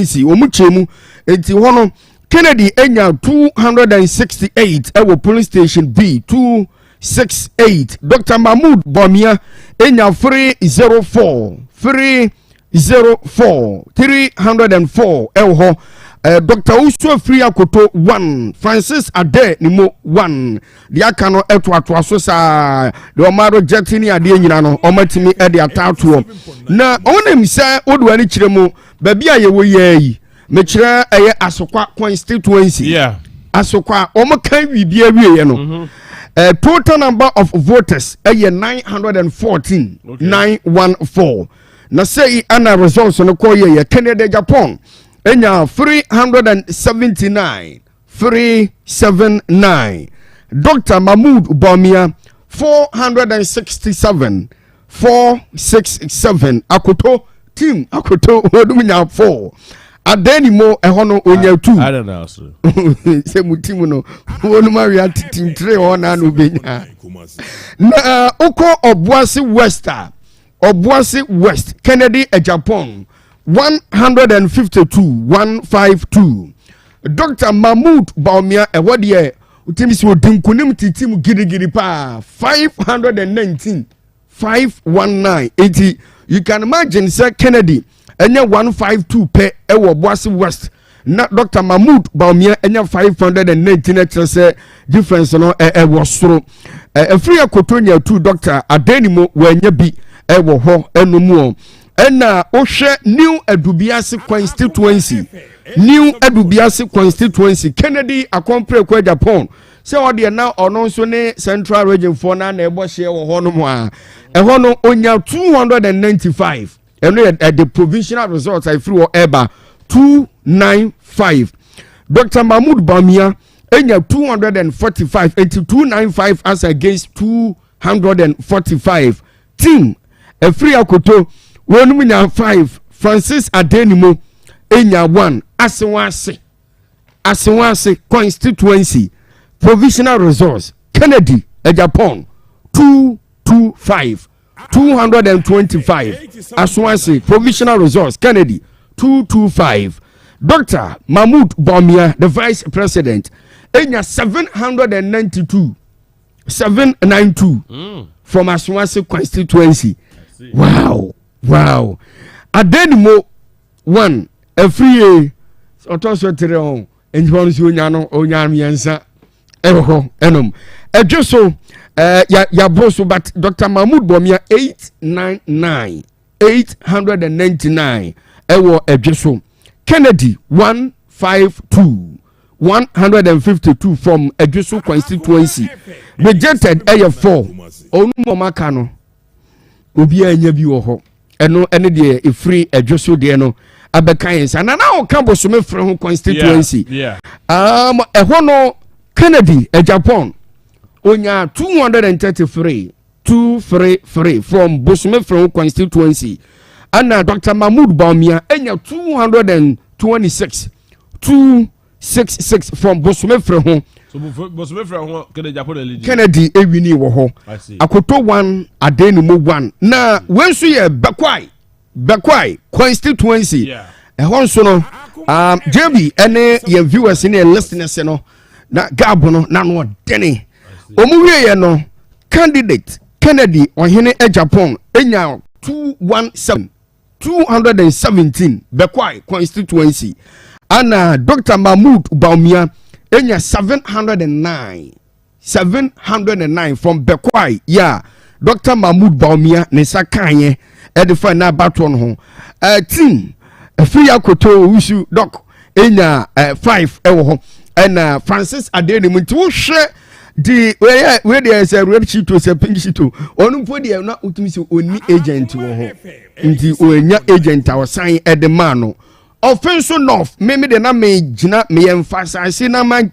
si omuchemu enti hono Kennedy enya 268 ewo police station B 268 Dr. Mahmoud Bomia enya 304 ewo Dr. Usu Free Akoto 1 Francis Ade nimo 1 diaka no eto so sa de omaro jetini ade nyina no omatimi e de atatuo na onem se oduani kiremu ba bia ye wo yi mekire eye asokwa constituency asokwa omokan bibia wiye no total number of voters eye 914 914 na say ana results no ko ye Canada Japan enya 379 Dr. Mahmoud Bomia 467 Akoto team Akoto odumunya 4 adenimo ehono onya 2 I don't know sir se mutimu no wonu maria team 3 ona no benya na oko Obuasi West Kennedy Japan 152 Dr. Mahmoud Baumia ewodie utimisi odinkunim titimu girigiri pa 519 519 you can imagine say Kennedy enye 152 pe ewo Obuasi West na Dr. Mahmoud Baumia enye 519 say difference no ewo soro free akotonya 2 Dr. Adenimo wenye bi ewo ho enomu ena ohwe new Adubiase constituency Kennedy akompre kwa Japan se ode na ono nso ne Central Region for na ebo hye wo ho no mo a eho no onya 295 eno the provisional results I free eba 295 Dr. Mahmoud Bamia enya 245 and 295 as against 245 team free akoto Wonumunya 5 Francis Adenimo enya 1 Asewase constituency provisional results Kennedy Japan 225 Asewase provisional results Kennedy 225 Dr. Mahmoud Bomia the vice president enya 792 from Asewase constituency. Wow. Adenimo 1 free otoso tere on enjibonu si onyano yensa eho enom edwoso ya boso but Dr. Mahmoud Bomia 899 ewo edwoso Kennedy 152 from edwoso constituency rejected 4 onu maka no obi anya bi wo ho eno ene de efri edwoso de no abekayensa na o ka bosome frɛ ho constituency ɛho no Kennedy Japan onya 233 from bosome frɛ ho constituency ana Dr. Mahmoud Baumia enya 266 from bosome frɛ ho so bosome frɛ ho Kennedy ewini wo ho akoto 1 Adenimo 1 na wensu ye Bekwai constituency ehon so no JB ene ye viewers ne listeners no na gabo no na no dene omuwie ye no candidate Kennedy ohene Japan enya 217 Bekwai constituency ana Dr. Mahmoud Baumia enya 709 from Bekwai Dr. Mahmoud Baumia ne sakanye edify na baton ho team free akoto usu doc enya 5 ewo ho and Francis Adenimo nti wo hwe di we dey say red sheet to say pink sheet onu po dey na utumi say oni agent wo ho nti onya agent awosan edema no offense north me de na me gina me emphasize na me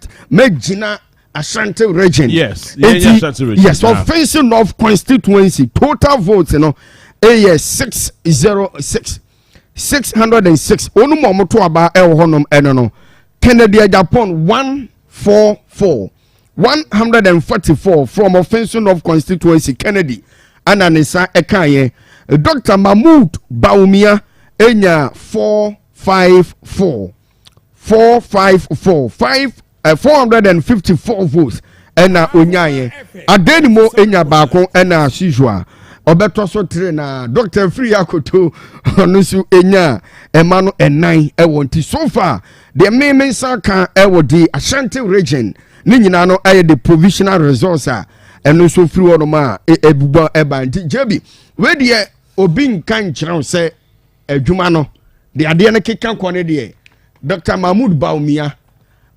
gina Ashanti region yes Ashanti region yes offense north constituency total votes no 606 onu momoto aba ewo honom eno no Kennedy Japan 144 from offensive of constituency Kennedy ananisa ekaye Dr. Mahmoud Baumia enya 454 454 votes ena onyaye adenimo enya baako ena asijua obeto so tre na Dr. Free Akoto onusu enya ema no enan ewo nti so far the main saka ewo di Ashanti region ni nyina no aye the provisional resource a eno so free wono ma ebuba eba nti jebi we de obi nkan kyerɛw sɛ adwuma no de ade no keka kone de Dr. Mahmoud Baumia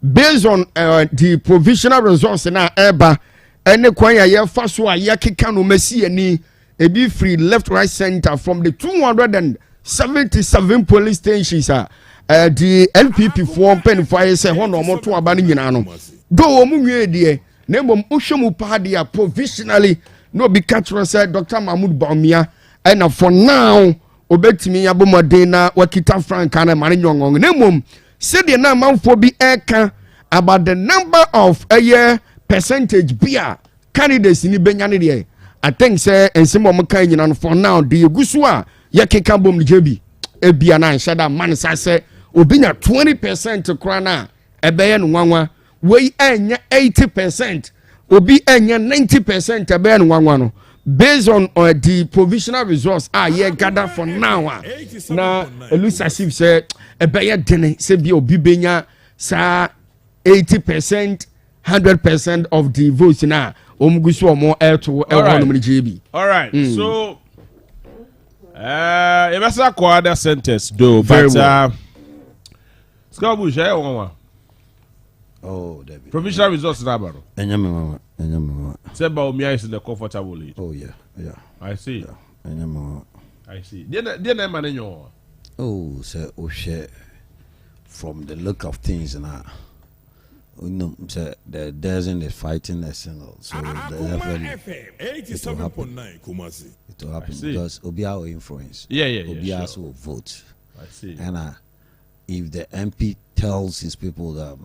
based on the provisional resource na eba ene kwan ya ye fa so a ye keka no masi ani ebi free left right center from the 277 police stations the NPP for pen fire say hono mo to aba no nyina no do wo mu nwie de na mbom ohwemu pa de a provisionally no be catch say Dr. Mahmoud Baumia and for now obetimi abomode na wakita franka na mane nyongon na mbom say the na manfo bi eka about the number of a year percentage bia candidates ni benyane de I think say ensemo mo kan nyina for now the egusu a yakeka bom ni jebi ebia na nhyada man say obinya 20% kra na ebeye no nwanwa we enya 80% obi enya 90% ebeye no nwanwa no based on the provisional resource ye gather for now na elusasive say ebeye dene say bi obi benya sa 80% 100% of the votes na omgusu omo to no mjb. All right. So ebasa ko other sentence though, but Skabu share one. Oh, David. Provisional resource na baro. Enyama. Say Baumia is in the comfortable age. Oh yeah. I see. Yeah. Enyama. I see. Dey man enyo. Oh, say o share from the look of things now. The dozen is fighting a single, so definitely it will happen. It will happen because Obia influence. Yeah. Will vote. I see. And if the MP tells his people that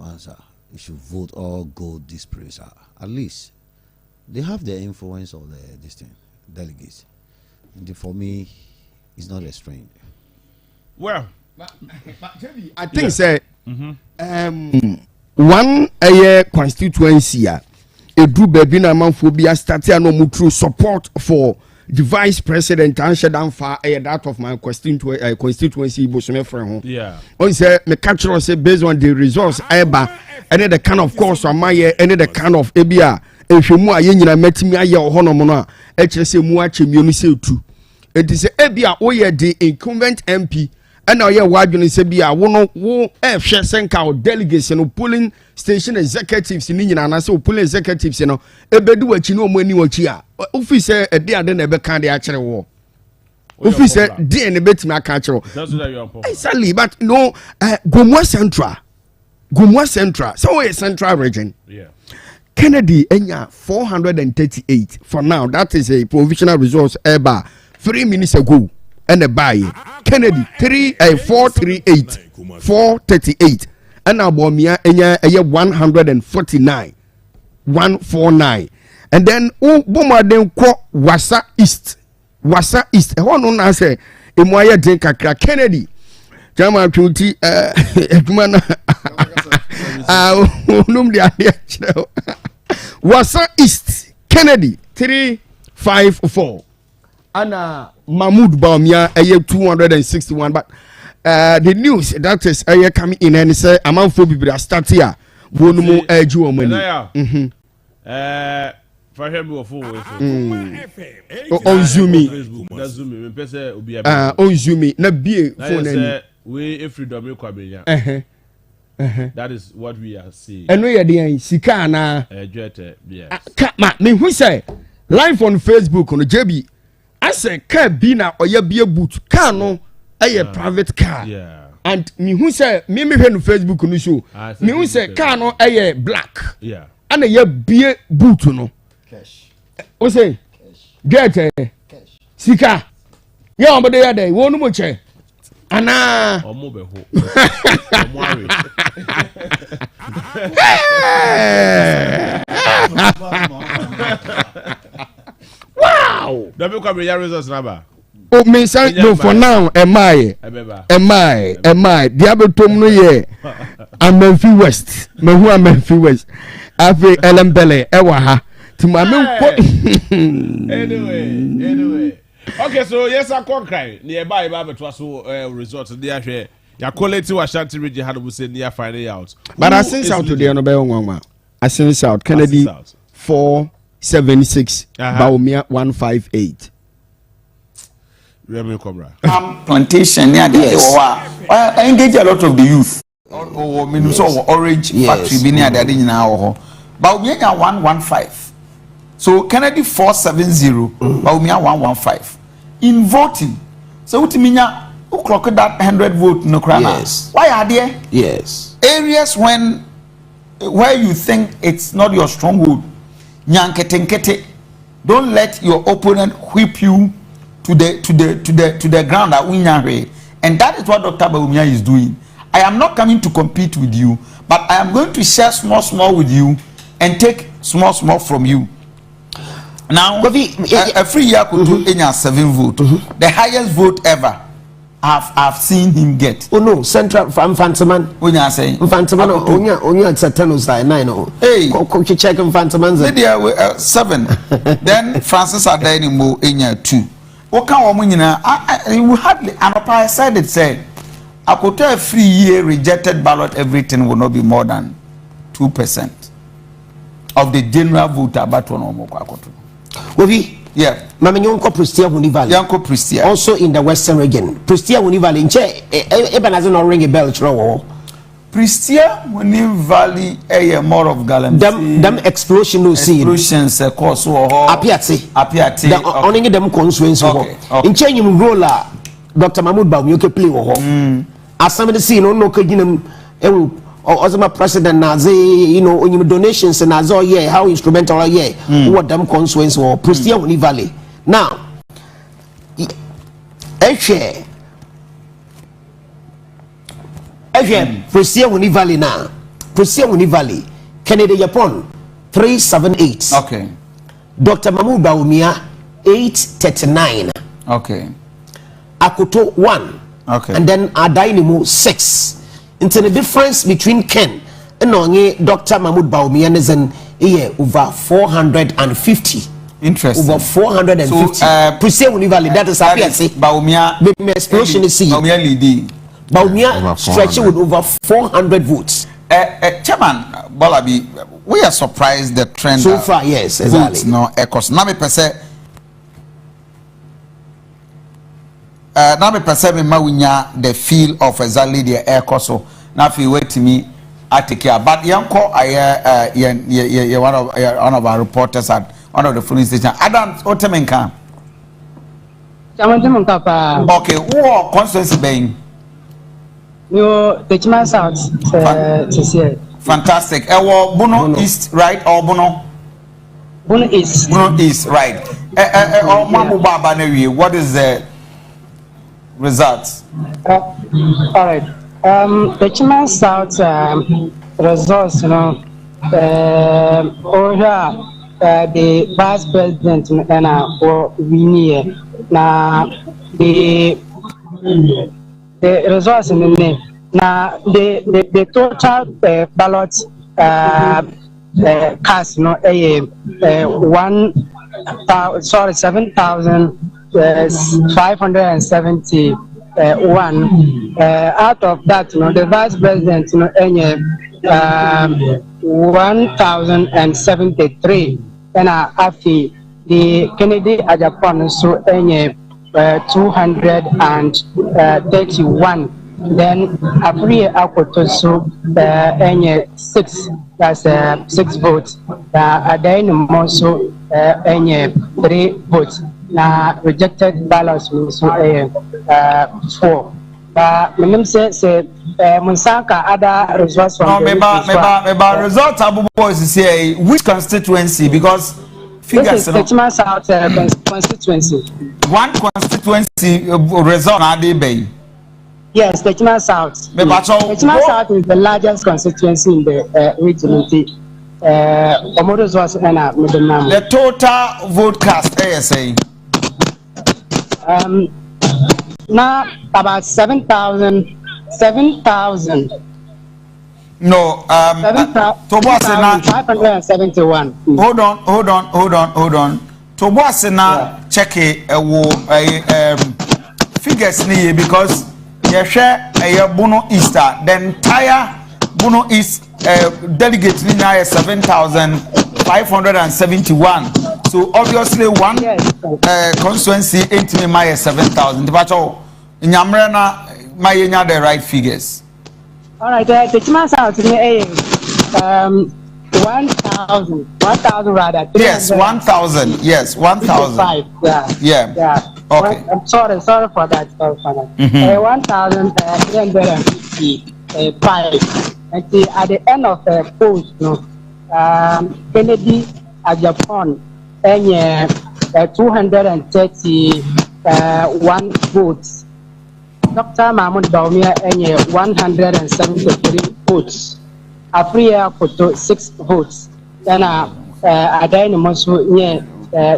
you should vote or go this place, at least they have the influence of the distinct delegates. And for me, it's not a strain. Well, I think say one a constituency a do baby na manphobia start no mutru support for the vice president and shedan fa that of my constituency bosome friend ho on say me catch say based on the results eba and the kind of course amaye and the kind of ebia ehwemu aye nyina matimi aye ohonom no a e kire say mu achemionu say tu enti say ebia wo ye the incumbent MP and now yeah, why you say be a wo share senka or delegates no polling station executives ni nyina na say polling executives no ebedu wachi no mo ani wachi a ofi say e dey ade na ebe kan dey a kire wo ofi say dey na betimi aka kire wo exactly but no Gomwa Central so we central region Kennedy enya 438 for now. That is a provisional resource eba 3 minutes ago. And a buy Kennedy 438 and Abomia enya 149 and then Bomaden ko Wasa East no na say emoya den kakra Kennedy jama twuti eduma num dia kire Wasa East Kennedy 354 Anna Mahmoud Baumia 261 but the news that is coming in and say amount for people that start here wonu mu aju o mani for him go for on Zoomi that Zoomi me pese obi on Zoomi na bie phone any we freedom kwabenya that is what we are seeing eno ye de sika na ejete yes ma me hu say live on Facebook on JB I say car be na oya be boot car no private car and me who say me no Facebook no show me who say car no black and a be boot no cash o say get cash sika ya omo dey there wo no mo che ana omo be ho wow Dabi kwa be results number Oh, me say no for now. Am I? Diabetom no ye. I'm Memphis West. Me who am Memphis West. Afi Elembele ewa ha. Ti ma me Anyway. Okay, so yes, I can't cry. Nearby, but was so resort there. Your quality was Shanty Region had to say near finding out. But I sent out to the Honorable I sent out Kennedy 476 Baumia 158. Plantation near the I engage a lot of the youth. Or Minnesota Orange Factory near the now. Baumia 115. So Kennedy 470, Baumia 115. In voting, so what mean who clocked that 100 vote no crana? Yes. Why are there? Yes. Areas where you think it's not your stronghold, nyanketenkete. Don't let your opponent whip you to the ground at Winyare. And that is what Dr. Baumia is doing. I am not coming to compete with you, but I am going to share small with you and take small from you. Now, a free year could do 7 vote. The highest vote ever I've seen him get. Oh no, Central from Fantaman. When you are saying Fantaman, only at Satanus 9. Hey, check Fantaman 7. Then Francis are there anymore in year 2. What can we you hardly, and I said it said, I could tell a free year rejected ballot, everything will not be more than 2% of the general vote about one or more. Yeah, Mama Yonko Prestia Huni Valley. Yanko Prestia. Also in the western region. Prestia Huni Valley. Eben has not ring a bell. Prestia Huni Valley, more of Galam. Them explosion no see. Explosions, course, Apiati. Only them consuents. In changing roller, Dr. Mahmoud Baum, you can play. As some of the scene, no Kajinum. Or as my president Nazi, you know, on your donations and as all yeah, how instrumental are yeah, what them consuents or Prestia Huni Valley. Now, Prestia Huni Valley now, Prestia Huni Valley, Kennedy Japan 378. Okay. Dr. Mahmoud Baumia 839. Okay. Akoto 1. Okay. And then Adainimu 6. Into the difference between Ken and only Dr. Mahmoud Baumia is over 450. Interesting. Over 450. So, Prestia Huni Valley, that is happy. Baumia explosion is seen. Baumia leading. Baumia stretching with over 400 votes. Chairman Bolabi, we are surprised the trend so far. Yes, exactly. No echoes. Now me perceive me mawinya the feel of exactly the echo. So now if you wait to me, I take care. But yanko one of our reporters at one of the police station. Adam Otemenka. Okay, who constituency being? You the South to see. Fantastic. Bono East, right? Or Bono East, right? What is the results? All right. The Chiman South results, you know, over the vice president and for Winnie. Now the results in the name. Now the total ballot cast, you know, 7,571. Out of that, you know, the vice president, you know, 1,073, and afi the Kennedy Japan so 231. Then Afri Akoto so 6. That's 6 votes. Then also 3 votes. Now rejected ballots so 4. But say Munsaka other results from the results Abu Boys is here. Which constituency? Because this is Techman South constituency. One constituency result are they bay? Yes, Techman South. Techman South is the largest constituency in the region. The total vote cast, ASA. now about 7,000. No, Toboasena 571. Hold on. Toboasena check it figures ni because you share a Bono Easter, the entire Bono East delegate ni na 7,571. So obviously one constituency ain't me my 7,000. But in Yamrena my the right figures. All right, the Chima South to me 1,000 rather. Yes, 1,000. Yes, 1,000. Yeah. Okay. I'm sorry for that. 1,355. And at the end of the post, Kennedy at Japan, and 231 votes. Dr. Mahmoud Baumia and 173 votes. Afriya Koto 6 votes. Then Adain Mosu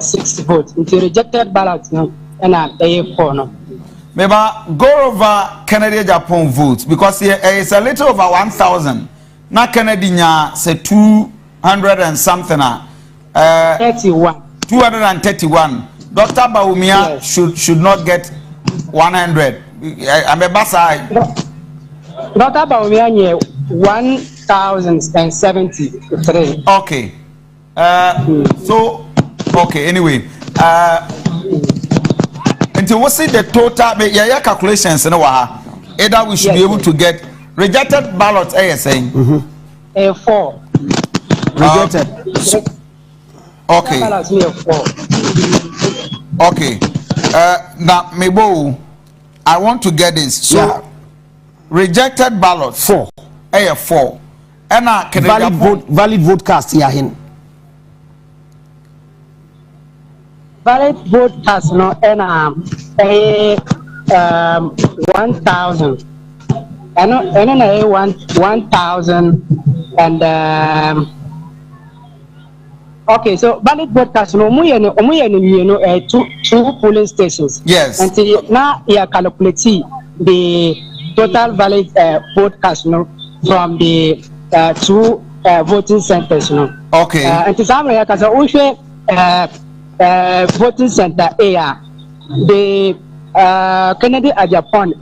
6 votes. Into rejected ballots no and a 4 no. Maybe go over Kennedy Japan votes because here is a little over 1,000. Now Kennedy nya say 200 and something. 31. 231. Dr. Baumia should not get 100. I'm a basa. Dr. Baumia 1,073. Okay. So okay. Anyway, until we see the total, calculations in either we should be able to get rejected ballots. Saying 4 rejected. Okay. Okay. Now Mebo, I want to get this. So rejected ballots 4. 4. And valid vote cast yahin. Valid vote cast no and 1,000. And 1,000 and okay, so valid vote cast no two polling stations. Yes. And now you calculate the total valid vote cast no from the 2 voting centers no. Okay. And to some way because voting center A, the Kennedy Japan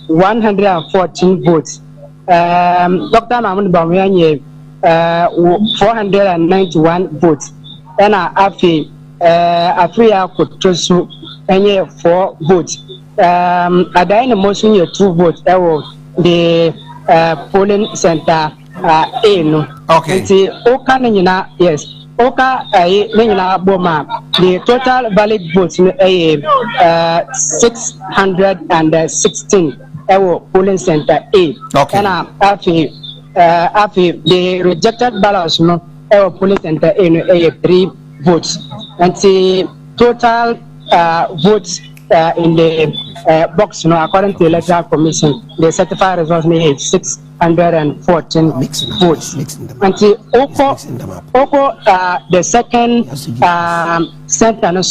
114 votes. Dr. Mahmoud Baumia 491 votes. And Afriya Kotosu 4 votes. Adain Mosun 2 votes. The polling center A no. Okay. Oka yes. Oka Boma, the total valid votes 616 polling center A. Okay. And the rejected ballots no polling center A 3 votes. And the total votes in the box no according to the electoral commission, the certified results may 614 votes. And the Oko the second center no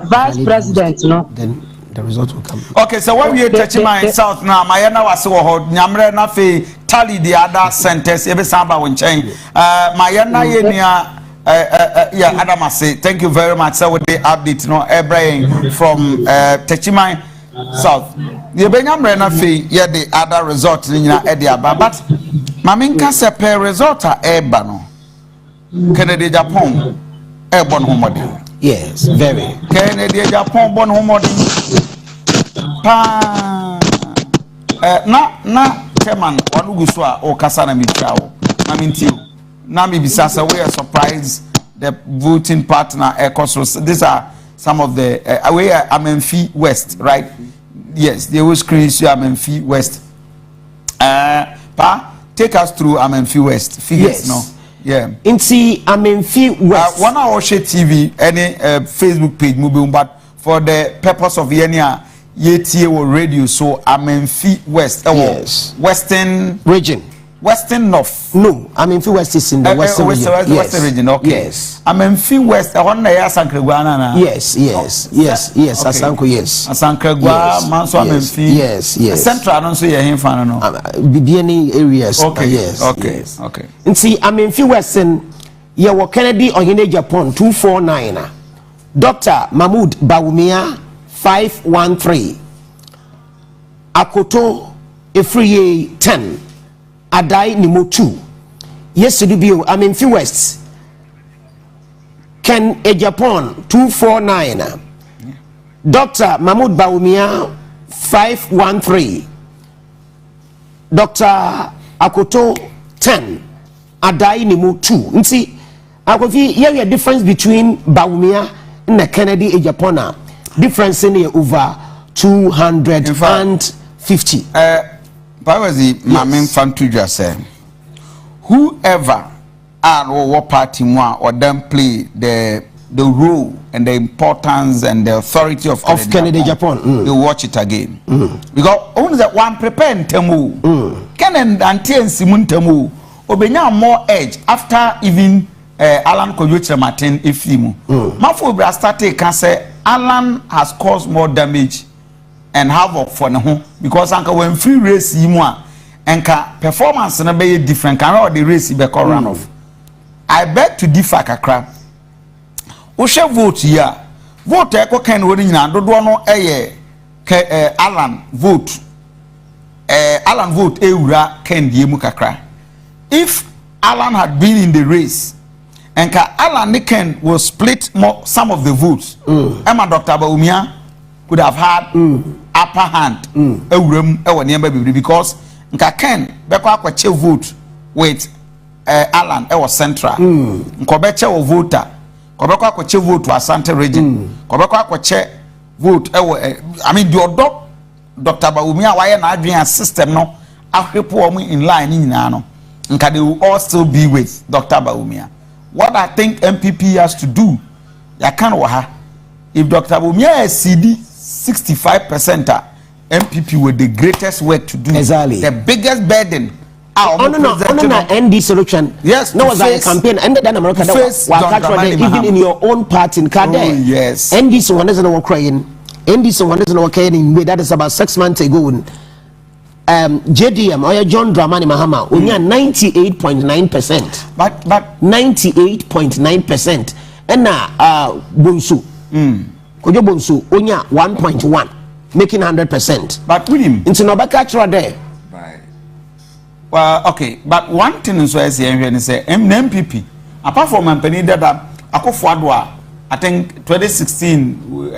vice president no. Then the result will come. Okay, so when we are touching my south now, my was so hot. Nyamre na fe tally the other centers. Ebe samba winchain. My yeah, Adam say thank you very much. So with the update, no, Ebrahim from Techimai South. The Benyamre na fe yeah the other result in Ediaba, but Maminka se per result Ebano. Kennedy Japan Ebon Homodi. Yes, very. Kennedy Japan Bon Homodi. Na chairman Wanuguswa or Kasana Michao. I mean, Nami Bisasa, we are surprised the voting partner Ecos. These are some of the away Amenfi West, right? Yes, they will screen you Amenfi West. Take us through Amenfi West. Figures, no? Yeah. Inti Amenfi West. One hour TV, any Facebook page, but for the purpose of yetie or radio, so Amenfi West. Yes. Western region. Western North. No, Amenfi West is in the Western region. Western region, okay. Yes. Amenfi West, I want to hear Asankregwa na. Yes, okay. Asanko, yes. Asankregwa, Manso Amenfi. Yes. Central, I don't see a him no. BBN areas. Okay, yes. Okay. And see, Amenfi Western, you Kennedy or Japan 249. Dr. Mahmoud Bawumia 513. Akoto Efriye 10. Adai Nimo 2. Yesterday bio Amenfi West. Ken Ejapon 249. Dr. Mahmoud Bawumia 513. Dr. Akoto 10. Adai Nimo 2. Nti akofi here difference between Bawumia and Kennedy Ejapona. Difference in over 250. Primaries, Mamin Fantuja said, whoever or what party or them play the role and the importance and the authority of Kennedy Japan, you watch it again. Because only that one prepare Temu, Kenan and Simon Temu, Obenya more edge after even Alan Koyotra Martin Ifimu. Mafo Brastate can say Alan has caused more damage and havoc for no, because anka when free race yimwa enka performance na be different can all the race be call run off. I beg to differ kakra. Wo she vote ya vote e ko kan wori nyina dodo no eye Alan vote ewura kan die mu kakra. If Alan had been in the race enka Alan Niken will split more some of the votes. Emma Dr. Bawumia could have had upper hand because nka Ken beko akwache vote with Alan was central nkobeche o voter kobeko akwache vote to Asante region kobeko akwache vote I mean the Dr. Bawumia why na adwen system no ahwepo omo in line nyina no nka they will all still be with Dr. Bawumia. What I think NPP has to do ya kan wa ha if Dr. Bawumia is CD 65% MPP with the greatest work to do. Exactly. The biggest burden. ND solution. Yes. No was a campaign. And then America even in your own party in Kade. Oh, yes. ND so one is not crying. ND so one is not crying. That is about 6 months ago. JDM or John Dramani Mahama only 98.9%. But 98.9%. And now Bunsu. Kojo Bonsu onya 1.1 making 100%. But with him into Nobaka there. Right. Well, okay, but one thing is why I say MPP apart from Mpeni that Akufo-Addo, I think 2016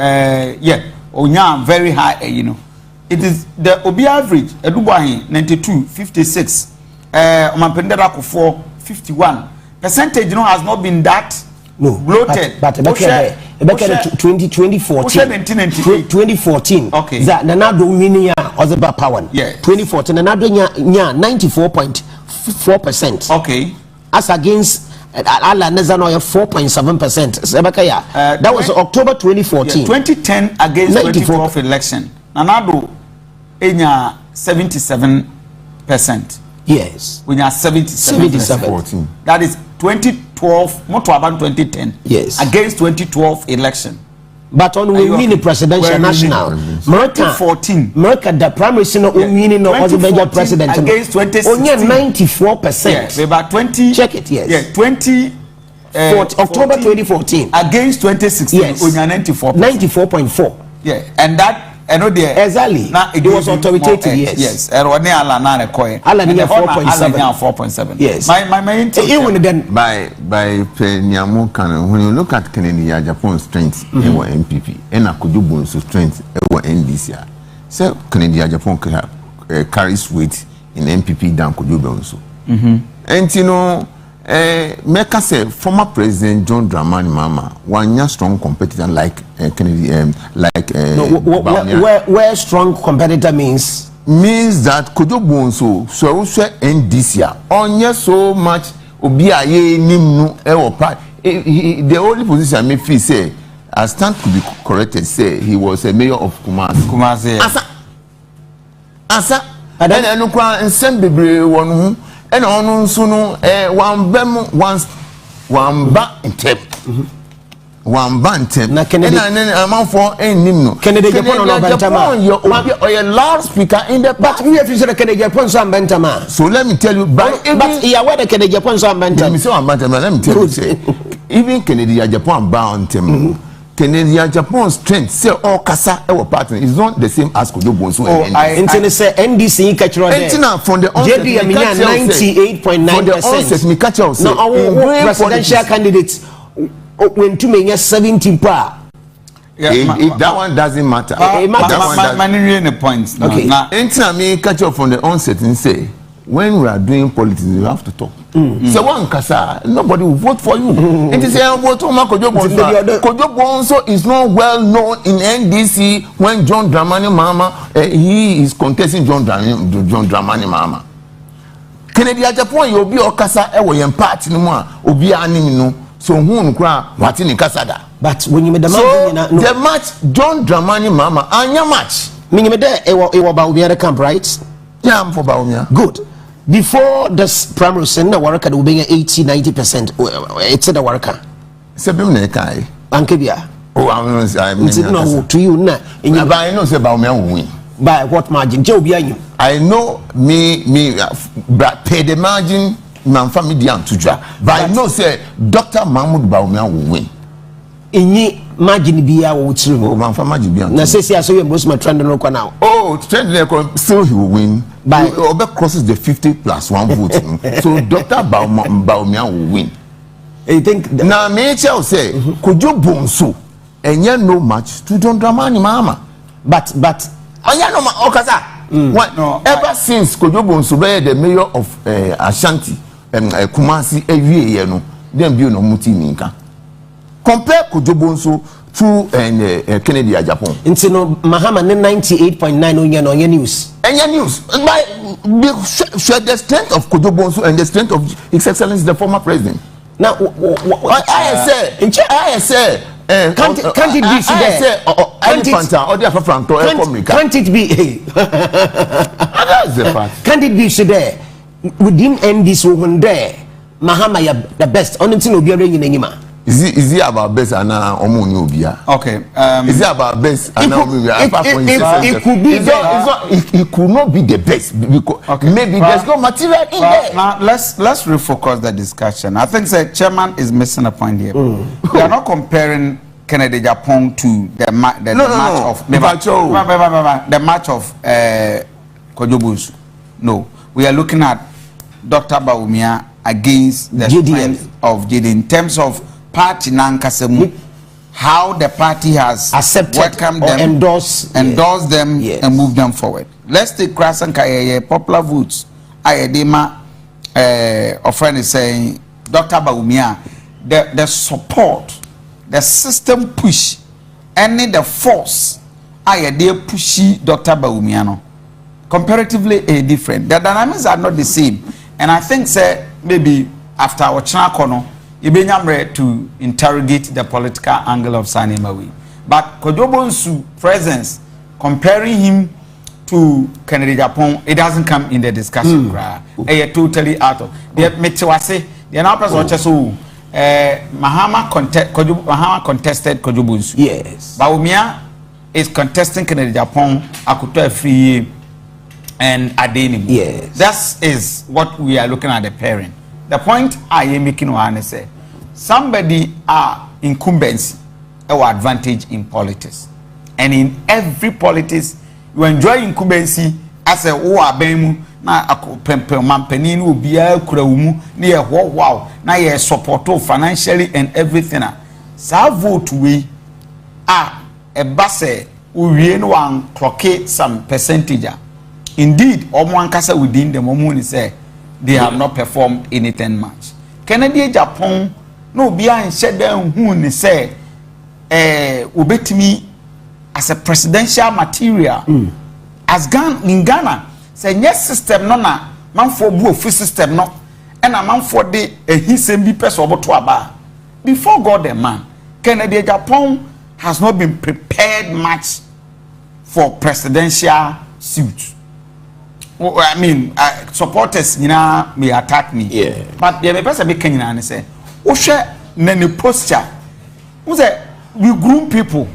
onya very high, you know. It is the Obi average Edubahi 92 56 Mpeni that Akufo 51 percentage, you know, has not been that bloated. But 2014. Okay. That Nanado winning Ozeba Power. Yeah. 2014. Nanado nya 94.4%. Okay. As against Ala Nezano 4.7%. That was October 2014. Yeah, 2010 against 2012 election. Nanado enya 77%. Yes. We are 77%. That is 2012, more to about 2010. Yes. Against 2012 election. But on we win the presidential national. America 14. America the primary no winning no other major president against 2016. Only 94%. Yeah, about 20. Check it, yes. Yeah, 20 October 2014 against 2016. Yes. Only 94%. 94.4. Yeah, and that I know there exactly. Now it was authoritative. Yes. And when Alan 4.7. Yes. My even then by Nyamu Kano, when you look at Kennedy Japan's strength, they were NPP, and Akujubun's strength, they were NDC. So Kennedy Japan carries weight in NPP than Kujubunsu. And you know, Mecca said former President John Dramani Mahama one strong competitor like Kennedy, where strong competitor means that Kujubunsu so NDC on so much obiaye nimnu the only position I may feel say I stand to be corrected say he was a mayor of Kumasi. Asa and then nsem bebre wonu ɛna ɔno nso no wamba ntɛm wamba ntɛm na Kennedy ɛna amanfoɔ ɛnnim no Kennedy Japan no bantama ɔyɛ loudspeaker in the but we have to say Kennedy Japan so bantama. So let me tell you, but yeah, where the Kennedy Japan so bantama. Let me tell you, say, even Kennedy Japan bound him. Kennedy Japan strength say all kasa our partner is not the same as Kodobo. So I say NDC catch there. From the onset, 98.9%. From the onset, me catch out. Now our presidential candidates when to me 70 per. That one doesn't matter. Many points. Okay. Now, me catch up from the onset and say, when we are doing politics, you have to talk. So one kasa, nobody will vote for you. It is a vote for Kojo Bonso is not well known in NDC when John Dramani Mama he is contesting John Dramani Mama. Kennedy Japan you be okasa ewo yen party no a obi anim no so hu nkura wati ni kasada. But when you made the match, so the match John Dramani Mama anya match. Meaning me there ewo Baumia camp, right? Yeah, I'm for Baumia. Good. Before this primary send the worker will be 80-90%. It's the worker. Sebim ne kai. Ankebia. Oh, I'm no to you now. In your buy no say Baumia will win. By what margin? Joe behind you. I know me pay the margin man family diam to draw. But I know say Dr. Mahmoud Baumia will win. Inyi margin biya wo tiri oh man fa margin biya na say so we most my trend no kwa now oh trend still he will win by Obe crosses the 50+1 vote so Dr. Baumia will win. You think na me tell say Kojo Bonso enye no match to John Dramani Mama but onya no okaza what no ever since Kojo Bonso be the mayor of Ashanti Kumasi ewie no dem bi no muti ninka compare Kojo Bonso to Kennedy Japan. Into no Mahama 98.9 on news. Any news by the strength of Kojo Bonso and the strength of His Excellency the former president. Now I say can't it be there? Can't it be? That's the fact. Can't it be there? Within end this woman there, Mahama the best. Only thing will be a Is it about best and okay. Is it about best and it could be it could not be the best because maybe there's no material in there. Now let's refocus the discussion. I think the chairman is missing a point here. We are not comparing Kennedy Japan to the match of Kojo Bonso. No, we are looking at Dr. Baumia against the strength of JD in terms of party nankasemu, how the party has accepted welcomed them, endorsed them, and moved them forward. Let's take Krasan Kaya popular votes. Ayedema, a friend is saying, Dr. Baumia, the support, the system push, any the force, Ayede pushy Dr. Baumiano. Comparatively, different. The dynamics are not the same, and I think say maybe after our Chinakono. Ibenyamre to interrogate the political angle of Sani Mawi. But Kojo Bonso presence, comparing him to Kennedy Japan, it doesn't come in the discussion. Totally out of the Metewase, the now person so Mahama contested Kojo Bonso. Yes. Baumia is contesting Kennedy Japan, Akuto Free and Adeni. Yes. That is what we are looking at the pairing. The point I am making one say somebody are incumbency or advantage in politics, and in every politics you enjoy incumbency as a abemu na mampanin will be a kurawumu near wow na ye support financially and everything. Sa vote we a base we no one clock some percentage. Indeed, omo ankasa within the moment say they have not performed anything much. Kennedy Japan no be an shed down who ni say ubetimi as a presidential material as in Ghana say yes system no na man for bu free system no and a man for the hisem bi person oboto aba before God the man. Kennedy Japan has not been prepared much for presidential suit. I mean, supporters, may attack me. Yeah. But the person be Kenyan and say, "Osha, nene posture." Who say we groom people?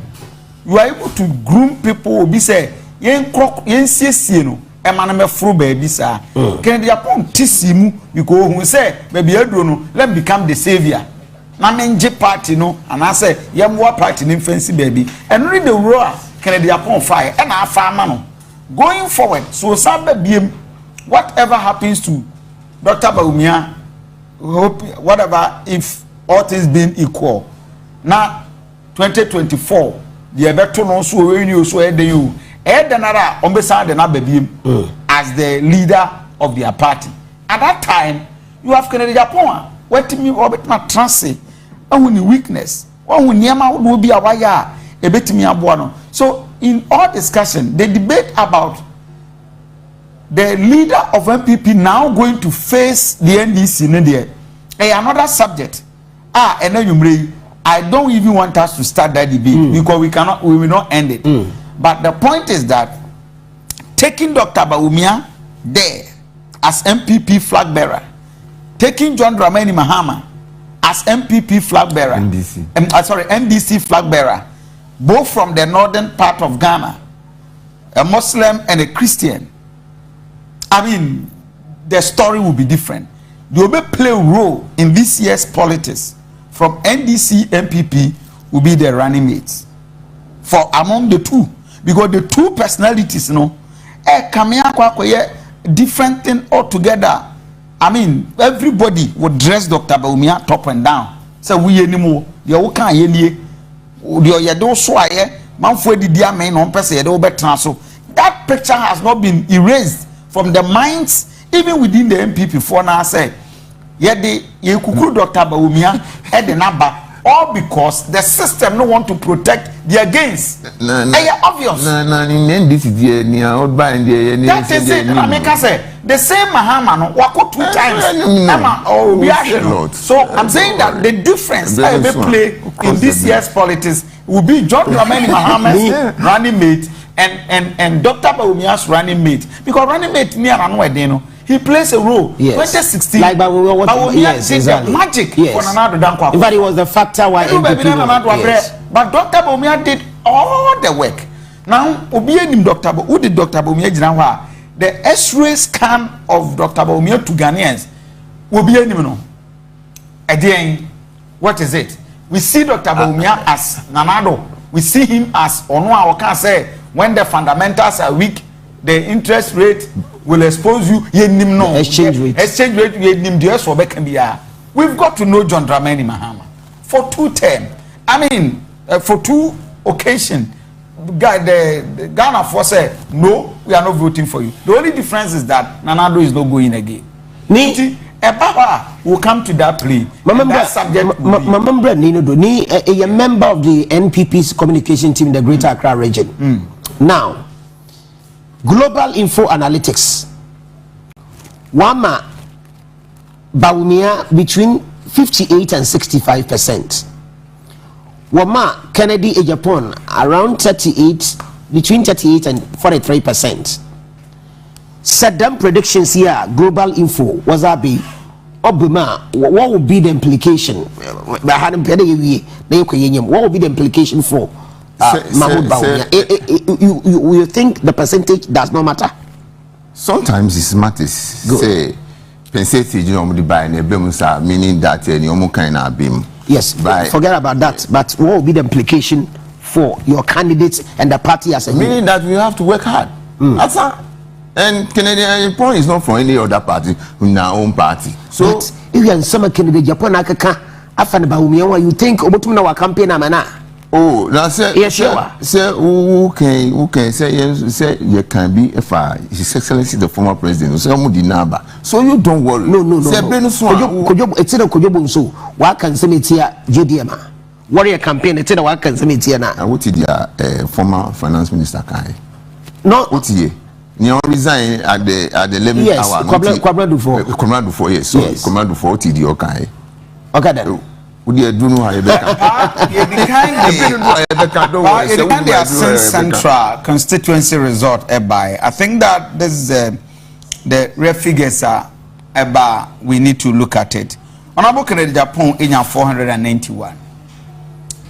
You are able to groom people. Be say, yen crock, yen CC no. Emmanuel fru baby sir. Can the upon tisimu because who say baby Edrono let become the savior. Na menje party no, and I say yemwa party in fancy baby. And read the roar. Can the upon fire and our farmer going forward. So baby, whatever happens to Dr. Bawumia, hope whatever if all things being equal. Now 2024, the better no so when you so you. As the leader of their party. At that time, you have Kennedy Japan. What me orbit my transit? Only weakness. One will be a wire, a bit me a so, in all discussion, the debate about the leader of NPP now going to face the NDC in India, another subject. And then I don't even want us to start that debate because we will not end it. But the point is that taking Dr. Bawumia there as MPP flag bearer, taking John Dramani Mahama as MPP flag bearer, NDC flag bearer, both from the northern part of Ghana, a Muslim and a Christian. I mean, the story will be different. They will play a role in this year's politics. From NDC, MPP will be the running mates for among the two. Because the two personalities, different thing altogether. I mean, everybody would dress Dr. Bawumia top and down. So we anymore. You can't hear that picture has not been erased from the minds, even within the MPP. For now, say, yet the Dr. Bawumia had the number. All because the system no want to protect their gains. Obvious. That is it. I say the same Mahama no wako 2 times. So I'm saying that the difference I will play in this year's politics will be John Dramani Mahama's running mate and Dr. Bawumia's running mate, because running mate near Anwedeno. He plays a role. Yes. 2016. Like yes, exactly. Magic yes. for Nana Dankwa. In fact, it was the factor why NPP yes. But Dr. Bawumia did all the work. Now, Dr. Who did Dr. Bawumia? The X-ray scan of Dr. Bawumia to Ghanaians will be any. Again, what is it? We see Dr. Bawumia as Nanado. We see him as Onwa. I can say when the fundamentals are weak, the interest rate will expose you. Exchange rate. We've got to know John Dramani Mahama for 2 terms. I mean, for 2 occasions. The Ghana force said, no, we are not voting for you. The only difference is that Nanado is not going again. Ebawa will come to that plea. A member of the NPP's communication team in the Greater Accra region. Now, Global Info Analytics, Wama Bawumia between 58 and 65%. Wama Kennedy Japan around 38, between 38 and 43%. Saddam predictions here, Global Info, was that be Obama? What would be the implication? What would be the implication for Mahmoud Bawumia? You think the percentage does not matter? Sometimes it matters. Say, percentage meaning that yes, forget about that. But what will be the implication for your candidates and the party as a whole? Meaning that we have to work hard. That's all. And Canadian Japan is not for any other party, in our own party. So but if you are in some Canadian Japan, you think about our campaign, oh, now say, yes, sure. Say who can say you can be if His Excellency the former president. So you don't worry. No. It's in a Kojobo so what can say it here, JDM? Warrior campaign, it's in a what can say it here now. I would former finance minister Kai. No, what ye? You resign at the 11th hour. Comrade for yes. So Comrade for TD okay. Okay then. Central constituency resort by. I think that this is the real figures are about, we need to look at it. Honorable Kennedy Japan in 491.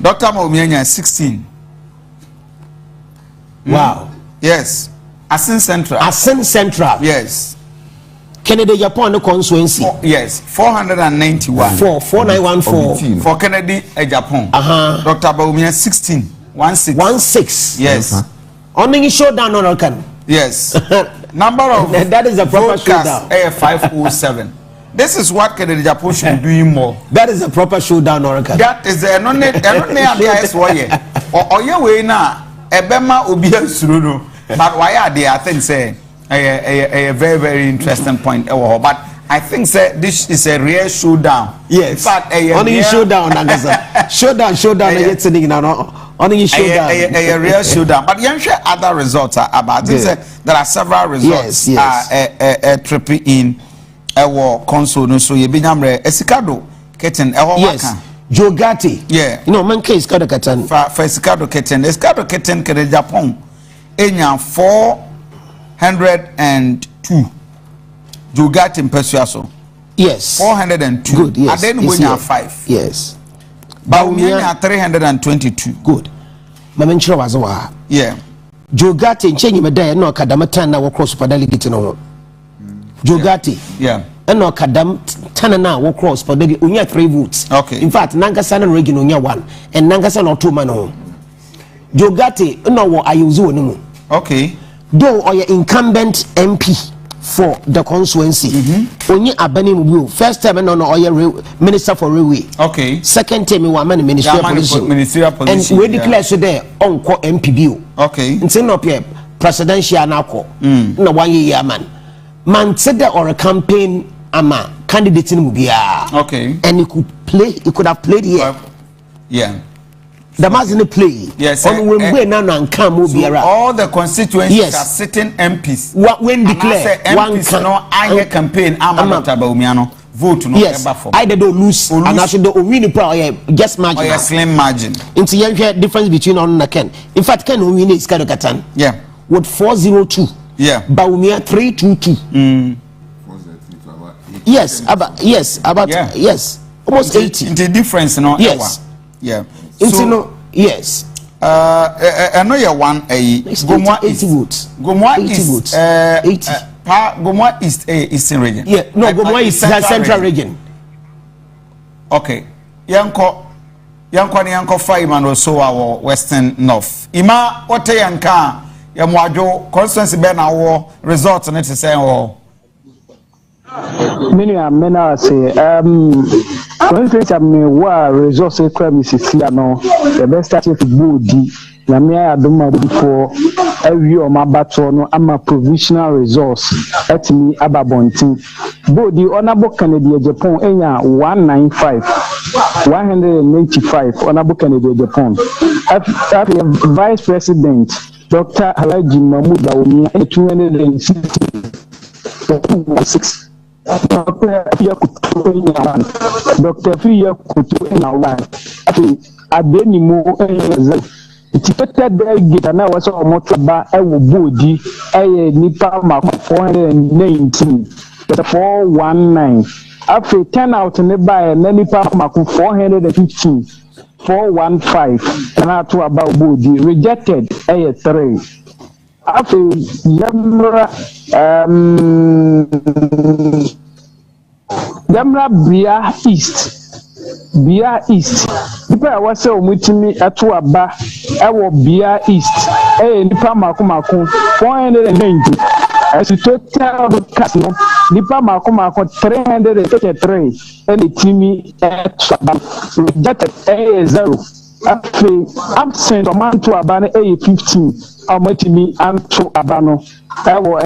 Dr. Mawumia 16. Wow. Yes. Asin Central. Asin Central. Yes. Kennedy Japan no constituency. Yes, 491. 4914. For Kennedy Japan. Dr. Mawumia 16. 16. Yes. Only showdown on Orkan. Yes. Number of that is the proper showdown. 507. This is what Kennedy Japan should be doing more. That is the proper showdown Orkan. That is the no or your way now. Ebema Obia Suruno. But why are they? I think say a very, very interesting point. But I think say this is a real showdown. Yes. In fact, only showdown, showdown. Only showdown. A real showdown. But you share other results about this. There are several results. Yes. Tripping in a war console. No, so you be number Esikado Kitten. Yes. Jogati. Yeah. You know, man case Escado Kitten. For Esikado Kitten. Escado Kitten Kennedy Japan. Enya 402. Jogati Impesuaso. Yes. 402. Good. Yes. And then we have 5. Yes. Bawumia 322. Good. Mamenchiro wazowa. Yeah. Jogati nchenyi medaya no kadam tan na wokro super delegate no. Jogati. Yeah. No kadam tan na wokro super delegate unya 3 votes. Okay. In fact, Nankasa na Regin unya 1 and Nankasa no 2 man no. Jogati no wo ayuzu no mu. Okay. Though or incumbent MP for the constituency. Only Abani Mubu. First time no or minister for railway. Okay. Second time we man ministerial position. And we declare so there on NPP. Okay. It's not here presidential now. No 1 year man. Man said there or a campaign ama candidate in Mubia. Okay. And he could have played here. Yeah. The Mazini play. Yes. On when now and come so all the constituencies are sitting MPs. When declare one can no I campaign Amata Baumiano vote no yes. Either don't lose and actually don't win the just margin. Or a slim margin. Into young difference between on and Ken. In fact, Ken win is kind of Katan. Yeah. With 402. Yeah. Baumia 322. Yes, about yes, almost 80. Into difference no. Yes. Yeah. So, no, yes. I know you one a Gomwa 80 votes. Gomwa 80 is votes. 80. Gomwa is Eastern region. Yeah, no, Gomwa is Central region. Okay. Yanko ni 5 and also our Western North. Ima ote yanka ya mwajo constituency be na wo result ne te say wo. Mena say constituency me wa resource crime is here no the best starting football di na me adoma before every o ma battle no ama provisional resource at me ababontin body honorable Kennedy Japan enya 185 honorable Kennedy Japan after vice president Dr. Alhaji Mahmoud Bawumia 260 Dr. Fiya Kutu in our land. Adeni mo Tipeta delegate na was a motaba ewo body nipa ma 419 419 after 10 out in the buy and nipa ma 415 415 and out to about body rejected 3 after Yamra Bia East nipa wa se omutimi ato aba ewo Bia East nipa makomako 490 as total cast no nipa makomako 333 and timi rejected 0 after absent amount to abano 15 amatimi anto abano ewo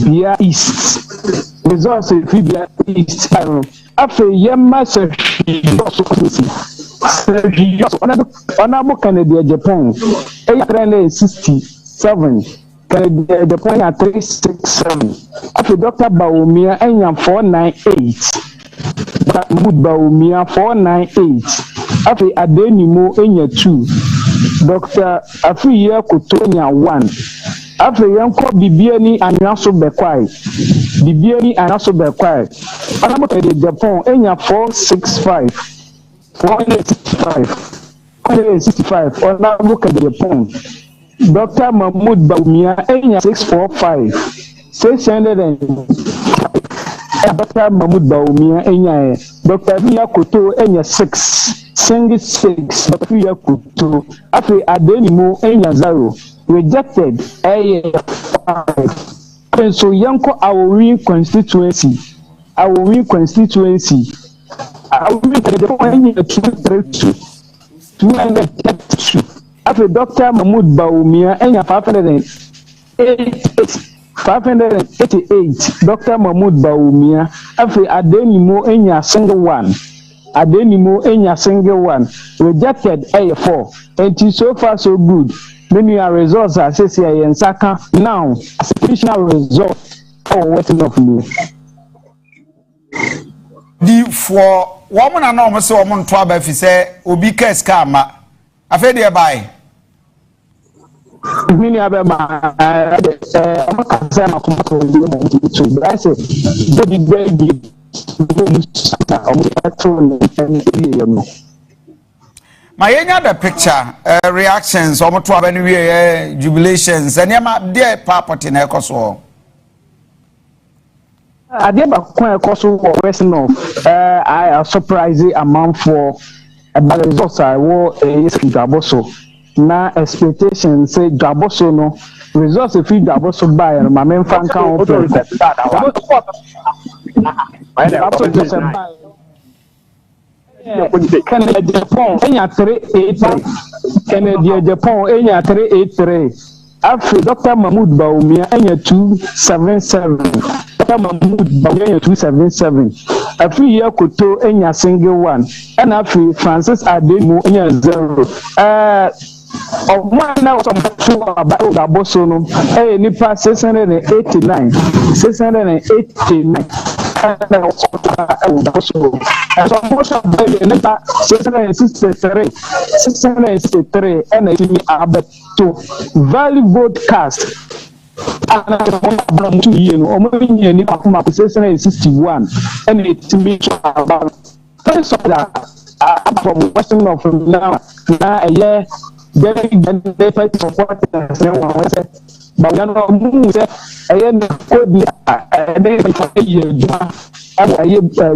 Bia East results if Bia East after yemma se honorable Kennedy Japan 867 Kennedy Japan at 367 after Dr. Bawumia enya 498 Mahmoud Bawumia 498 after Adenimo enya 2 Dr. Afiya Kutonya 1 after yanko bibiani anyaso bekwai bibiani anyaso bekwai anamo de Japan enya 465 465 onamo de Japan Dr. Mahmoud Baumia enya 645 600 Dr. Mahmoud Baumia enya Dr. Via Koto enya 6 Dr. Via Koto after adenimo enya 0 rejected a 5 and so yanko our win constituency our win constituency our win the point 232 after Dr. Mahmoud Baumia enya 588 Dr. Mahmoud Baumia after adenimo enya single one rejected A4 and so far so good many results are say in Saka now as a additional result waiting of me the for woman and no say woman to aba fi say obi case kama afa dey buy many abema amaka say na kuma to the I say the baby my yenya the picture reactions omo to aba ni we jubilations and yama there property na ekoso Adeba kwa ekoso west north I surprise amount for the results I wo is Jaboso na expectation say Jaboso no results if Jaboso buy ma men fan kan o Canada Japan enya 383 Canada Japan enya 383 after Dr. Mahmoud Baumia enya 277 Dr. Mahmoud Baumia enya 277 after Yakoto enya single one and after Francis Ademo enya 0 of one now some about Gaboso no nipa 689 and so most of the number 663 and to value vote cast and from 2 years or maybe ni 661 and it me about first of that from western of now a year they fight support but we no move say na code dey for a year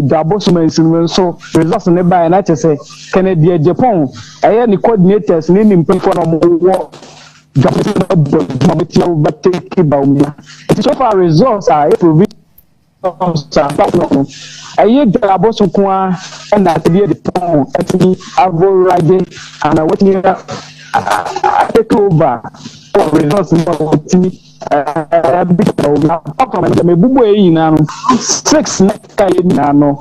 Jaboso mention so results ne buy na say Canada Japan ni coordinators ni nimpe for no wo Jaboso but take Baumia so far results are proven Jaboso kwa na dey the pon actually avo riding and what take over results in mebubu eyi na 6 na na no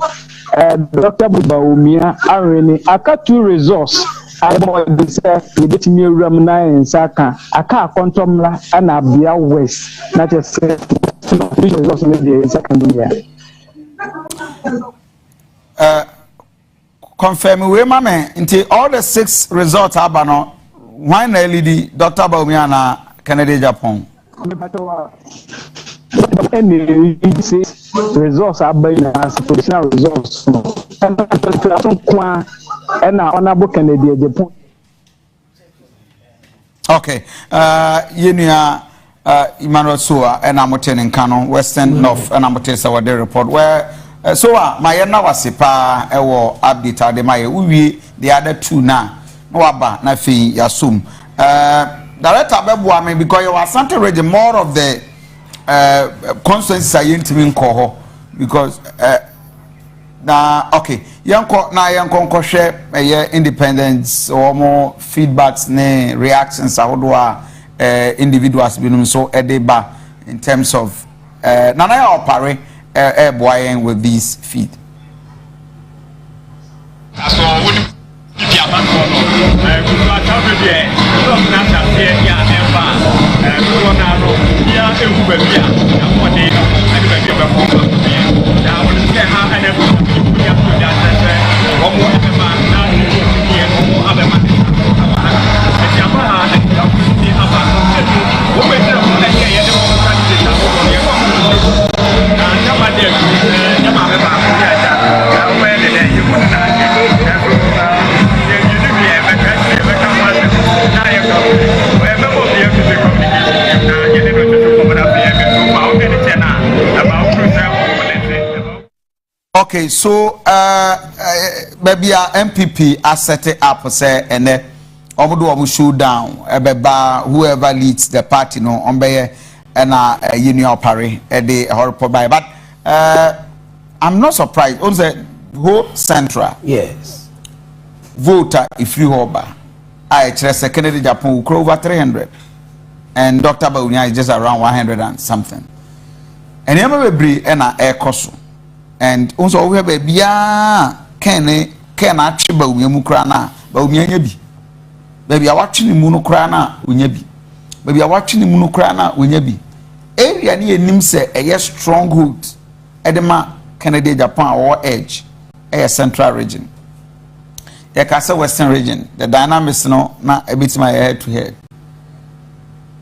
Dr. Baumia arene aka 2 results abo dey say ebetimi ewuram na nsaka aka akontomla na Abia West na just say results in the second year confirm we mama until all the 6 results abano why na LED Dr. Baumia na Canada Japan results are by as professional results and honorable Canada Japan okay yenia Emmanuel Soa and Amoten in Kano Western North and Amotesa what they report where Soa my na wasipa ewo update ade my we the other 2 na no aba na fi yasum director Bebuame me because you are something ready more of the constituencies are intimi nko because na okay yanko hwe independence or more feedbacks ne reactions ahodo individuals binum so edeba in terms of nana ya opare boying with these feed so Okay, so maybe our MPP are set it up say and omo show down ebeba whoever leads the party no ombe and union party the horrible by but I'm not surprised on the whole central yes voter if you hoba I trust Kennedy Japan will grow over 300 and Dr. Baunia is just around 100 and something and yama be and air cost and also we have a bia can actually Baunia mukrana Baunia bi baby are watching the monocrana unyabi baby are watching the monocrana unyabi area ni enim say a stronghold edema Canada Japan or edge a central region a casa western region the dynamics no na a bit my head to head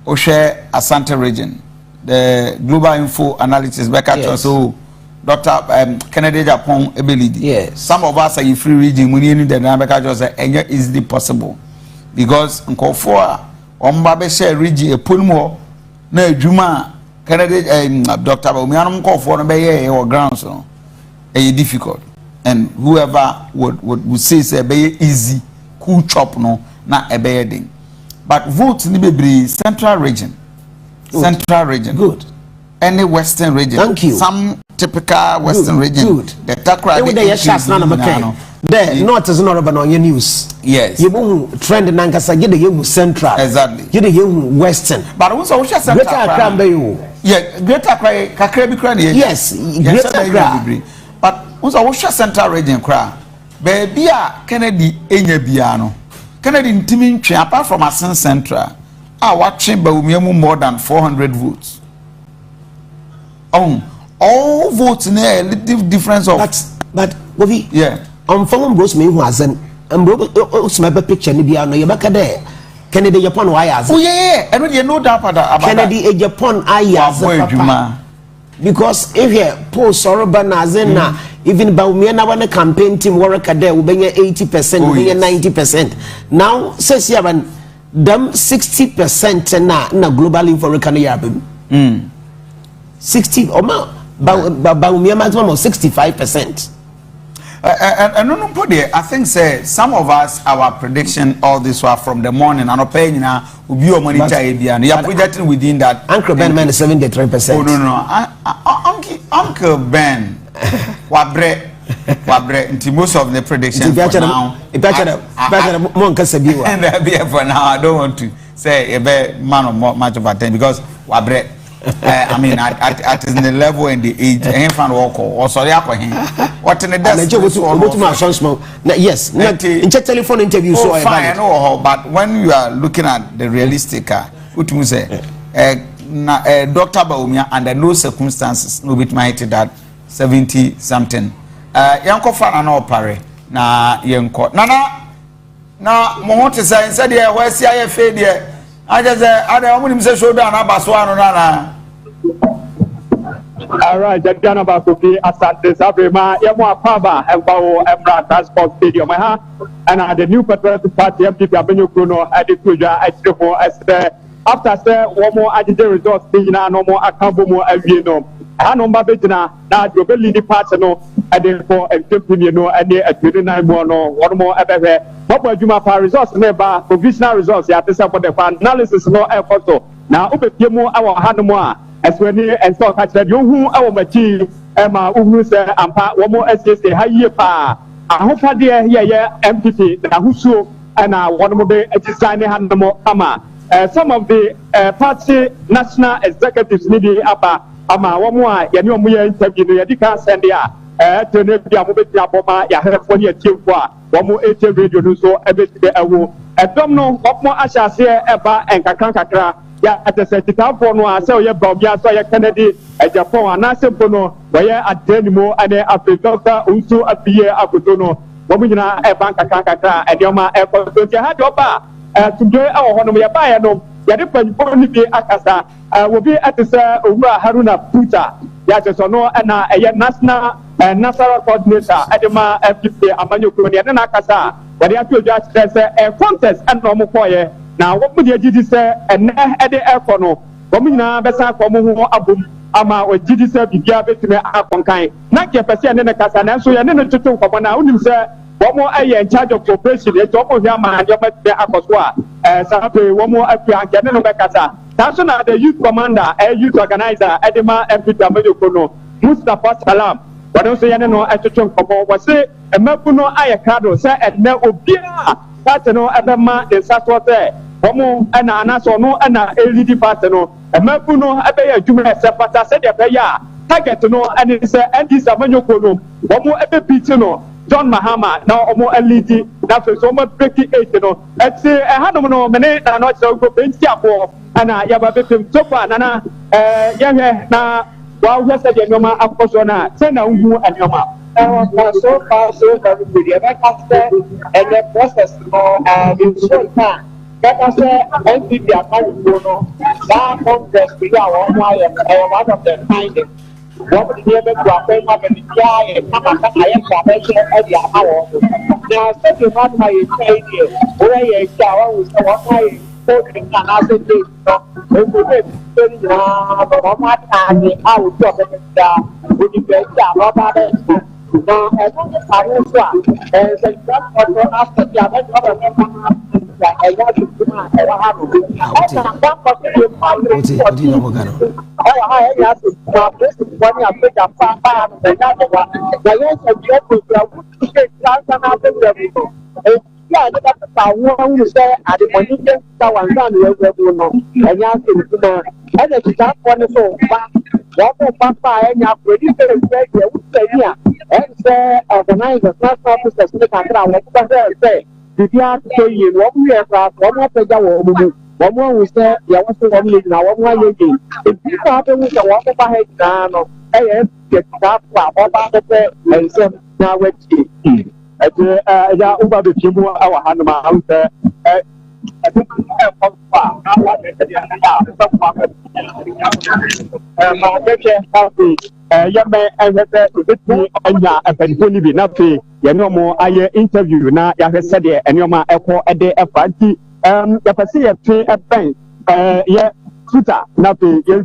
o share Asante region the global info analysis back at us so Dr. Canada Japan ability yes some of us are in free region we need the dynamic at us easily possible because nkofo a omba be share region eponmo na adwuma Canada Dr. Baumianum nkofo no be ye or grounds no e difficult and whoever would say say be easy cool chop no na e be ding but vote ni bebre central region good. Central region good any western region thank you some typical western good. Region good the takra the yes na make there not is not about on your news yes you trend nankasa you the central exactly you the western but also we central yeah greater cry kakra bi kra na yes greater cry but also we central region kra baby a Kennedy enya bia no Kennedy ntimi ntwe apart from Asen Central watching Baumiamu more than 400 votes all votes in a little difference of but Bobby yeah from bros me who hasn't and bro my picture ni bia no ye baka there Kennedy Japan why has oh yeah and you know that about Kennedy Japan ayas papa because if you post or banazena even Baumia na one campaign team work there will be 80% be 90% now says you have them 60% na global info recano yabim 60 or more Baumia maximum of 65%. And no put there. I think say some of us our prediction all this were from the morning and opinion will be your monitor and you are projecting within that. Uncle Ben man is 73%. Oh no Uncle Ben wabre into most of the predictions for now. And for now I don't want to say a man of much of attention because wabre I mean, at in the level and the age, and fan walk or sorry, what in the desk? Yes, in telephone interview. So fine, but when you are looking at the realistic, what you say, Dr. Baumia under no circumstances, no bit mighty that 70 something. Yanko fan no pare na yanko. Na Mohonte said, yeah, where's CIFA there? I just I don't say show down Abaswano. All right, the Ghana Bakopi Asante Sabrema, Yamwa Paba, Embao, Embra Transport Stadium, and the new Patriotic Party MPP Abenyo Kuno at the Kuja at Triple as after one more agitated results, no more Akambo, Avino. I know Babina, now you're really the party no, and therefore, and you know, and a 29 more, no, one more ever. Papa Juma for results, never provisional results, you have to support the analysis, no effort. Now, open Piemo, our Hanuma, as when he and so catch that you who our machine, Emma, who say, and part one more SSA, high year pa. I hope I dear here, MPP, the Husu, and one more day, designing Hanamo, Ama. Some of the party national executives need upper. Ama one more, you know, interview, you can't send there. To never be a ya have for your team for one more 80 radio so everything I will. A domino, what more ashes here ever and Kakra, ya at the certificate for no, so your Bobia, so your Kennedy, a Japan, and Nasapono, where at Denimo and a doctor, also appear Apotono, Womina, a bank Kakra, and Yoma airport, so you had your bar. Today, our one of your buyer, no, Yadipan Bonnie Akasa, will be at the Ura Haruna Puta. Yes, or no, and a national national coordinator, Edema FPP, Amanyo Kuni, and Nakasa, but they have to just a contest and normal for you. Now, what would you say? And at the airport, Bomina, Bessa, Komu, Abum, ama ogidi se bibia betime akonkan na ke pese ne kasa na so ye ne tutu nkɔmɔ na unim se wɔn ayɛ in charge of operation etu wɔn hwɛ ama adeɛ betime akɔso a sape wɔn afi anke ne no bɛkasa taso na the youth commander youth organizer edema MPP amejoko no Mustafa Salam wɔn nso ye ne no tutu nkɔmɔ wɔ se emabu no ayɛ krado sɛ ɛnɛ obiara party no ɛbɛma nsa so sɛ wɔn ɛna anaso no ɛna elidi party no emabu no ɛbɛyɛ adwuma ɛsɛ pata sɛ deɛ ɛbɛyɛ a target no ɛne sɛ ndc amanyɔkuo no wɔn ɛbɛpiti no John Mahama na wɔn elidi na afei so wɔn breaki 8 no ɛti ɛhanom no mene na no kyerɛ ko penti aboɔ ɛna yɛba bɛpem so far nana yɛhwɛ na wɔahwɛ sɛ deɛ nneɛma akɔ so na sɛ na wohu nneɛma so far so very good. And the process in short time. That was NPP account that Congress we are one of the findings. What we able to apply up in the eye and I am at the hour. Now, such a man my idea, where you go, what I talking and I said, I would talk with the now, I don't know how to do it. As a job after the other government, I got to do my yeah, that's one who say at the money that one done and you can and the top one is so back. What Papa and you are pretty very here and say organize national officers in the country. What say? Did you have to say you what we have one more page one more we say you want to one now one more again. If you happen with the water by now, I get that about the and say now wait. Ya uba be timu awa hanuma auta ma beke happy yame ehwete obetumi anya apanifo ni bi na fe ye no mo aye interview na ya hwese de enoma ekọ ede efanti ya pese ye fe epen ye Twitter na fe ye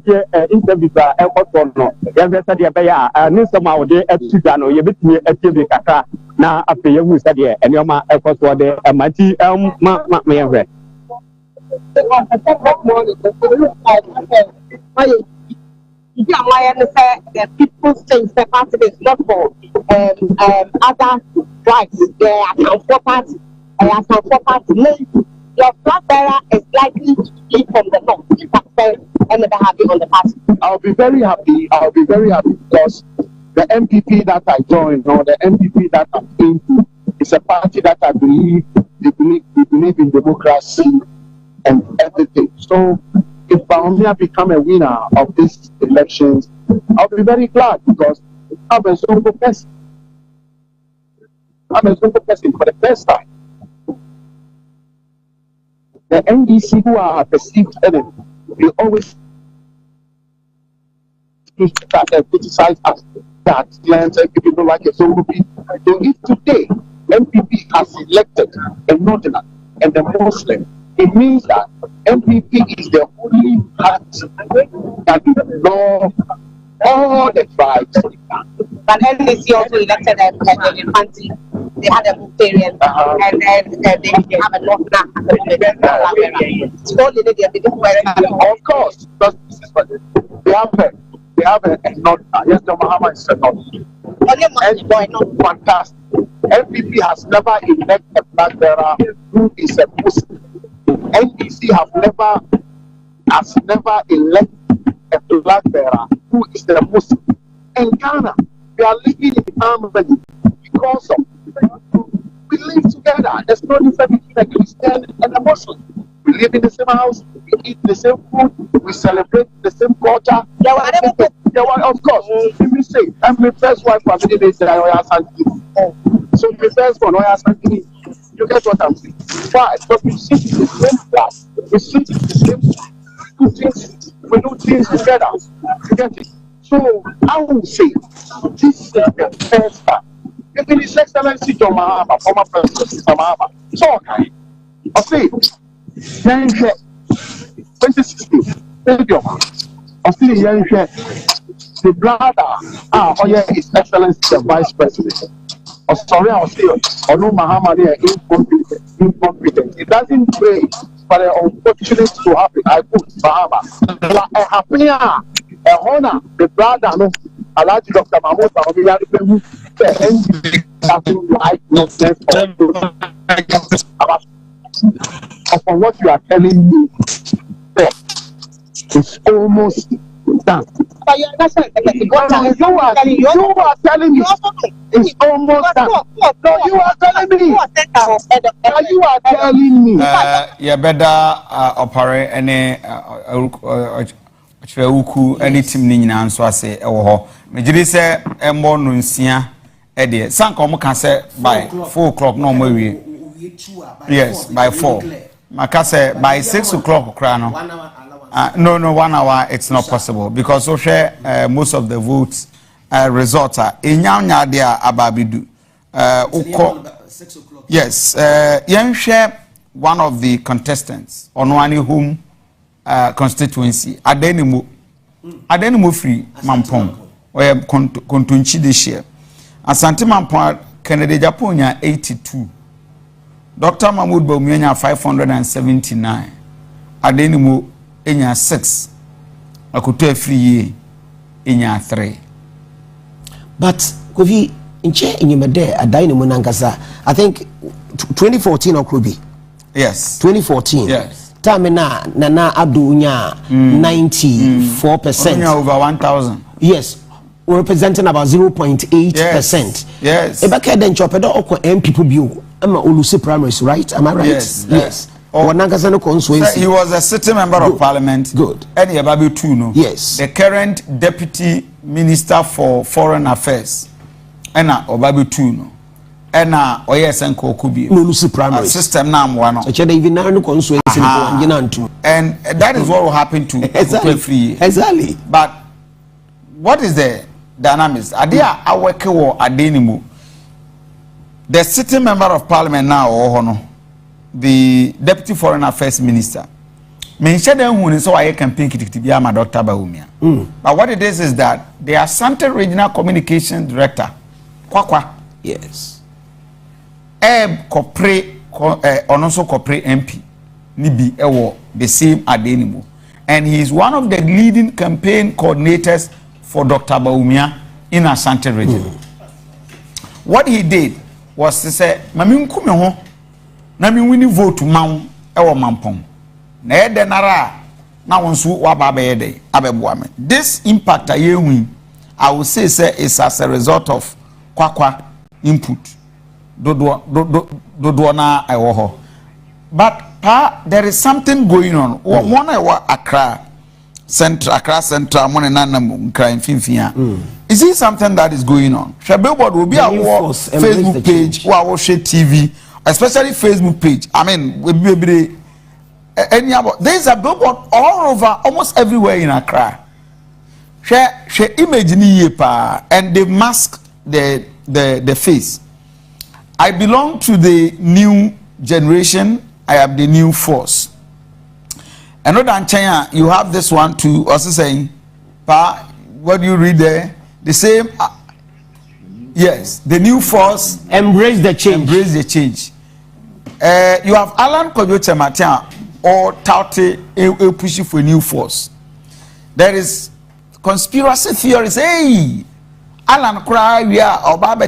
interview ba ekọ no ya hwese de be ya ne sema ode Twitter no ye betumi atiebi kaka na afei yehu sɛ deɛ ɛnneɛma ɛkɔ so de ɛmati ma yɛhwɛ the people think the party is not for other rights. They are for party. Your flag bearer is likely to be from the north. And never happy on the party. I'll be very happy because the NPP that I joined, or the NPP that I'm into, is a party that I believe in democracy and everything. So if Baumia become a winner of these elections, I'll be very glad because I'm a Zongo person. For the first time. The NDC who are perceived enemy, we always criticize us. That lands NPP don't like it. So if today NPP has elected a northerner and a Muslim, it means that NPP is the only party that will love all the tribes. But NDC also elected a Infanti. They had a Mutarian and then they have a northerner. Of course, because this is what they have a not yes, the Muhammad is not fantastic. NPP has never elected a flag bearer who is a Muslim. NPC has never elected a flag bearer who is a Muslim. In Ghana, we are living in harmony because of we live together. There's no difference between a Christian and a Muslim. We live in the same house, we eat the same food, we celebrate the same culture. Of course, let me say, I'm the first wife family they say I have something. So the first one I have something. You get what I'm saying? Why? Because we sit in the same class, we sit in the same we do things together. You get it? So I will say this is the first time. Even His Excellency John Mahama, former President Mr. Mahama, so okay. I say 2016, stadium. I see the young the brother, oh yeah, His Excellency the Vice President. Oh, sorry, I'll say, oh no, Muhammad, incompetent. It doesn't pray for the unfortunate to happen. I put Bahama. But happening, honor the brother, no, Alaji Dr. Mahmoud, upon what you are telling me, it's almost done. But you understand? You are telling me it's almost done. No, you are telling me. You are telling me. You better operate any any team ni nyina nso ase ewo ho mejiri se embo no nsia e de sanka omo ka se by 4 o'clock no mo wie yes by 4 maka se by 6 o'clock kra no no 1 hour it's not possible because so share most of the votes results are enyanya de ababidu uko 6 o'clock yes yen share one of the contestants onwani whom constituency adenimo free mampong or kontunchi this year asante mampong Kennedy Japonia 82 Dr. Mahmoud Bawumia 579 adenimo enya 6 akuto free enya 3 but kofi nche enyimede adenimo nankasa I think 2014 okrobi yes 2014 yes time na adunya 94%. Over 1,000. Yes, we're representing about 0.8%. Yes. Ebeke den chopedo oko NPP bio. Ama olusi primaries, right? Am I right? Yes. Oh, he was a sitting member of parliament. Good. And Yababi too, no? Yes. The current deputy minister for foreign affairs. And Obabi too, no? And Oyesenko Kubi. Olusi primaries. System nam one. And that is what will happen to exactly. Exactly. But what is the dynamics? Adia awekewo adenimu. The sitting member of parliament now, the deputy foreign affairs minister. Mention who is so I campaign Kitibiyama Dr. Bawumia. But what it is that the Asante Regional Communication Director, Kwakwa. Yes. Corporate also corporate MP Nibi Ewo the same Adenimo, and he is one of the leading campaign coordinators for Dr. Bawumia in Asante region. What he did was to say, "Mami nkume ho, na mi wini vote ma ewo mampong. Na e de nara na wonso wa ba be de abeboa me. This impact I will say is as a result of Kwakwa input." Dodo na ewo. But there is something going on. One Accra Central money nanam crime finfia. Is it something that is going on? Billboard will be our Facebook page, our TV, especially Facebook page. I mean, there is a billboard all over, almost everywhere in Accra. She image ni pa and they mask the face. I belong to the new generation. I am the new force. And not in China, you have this one too. Also saying, "Pa, what do you read there? The same." Yes, the new force. Embrace the change. Embrace the change. You have Alan Kojoche Matian or Taute pushing for a new force. There is conspiracy theories. Hey, Alan cry. We are about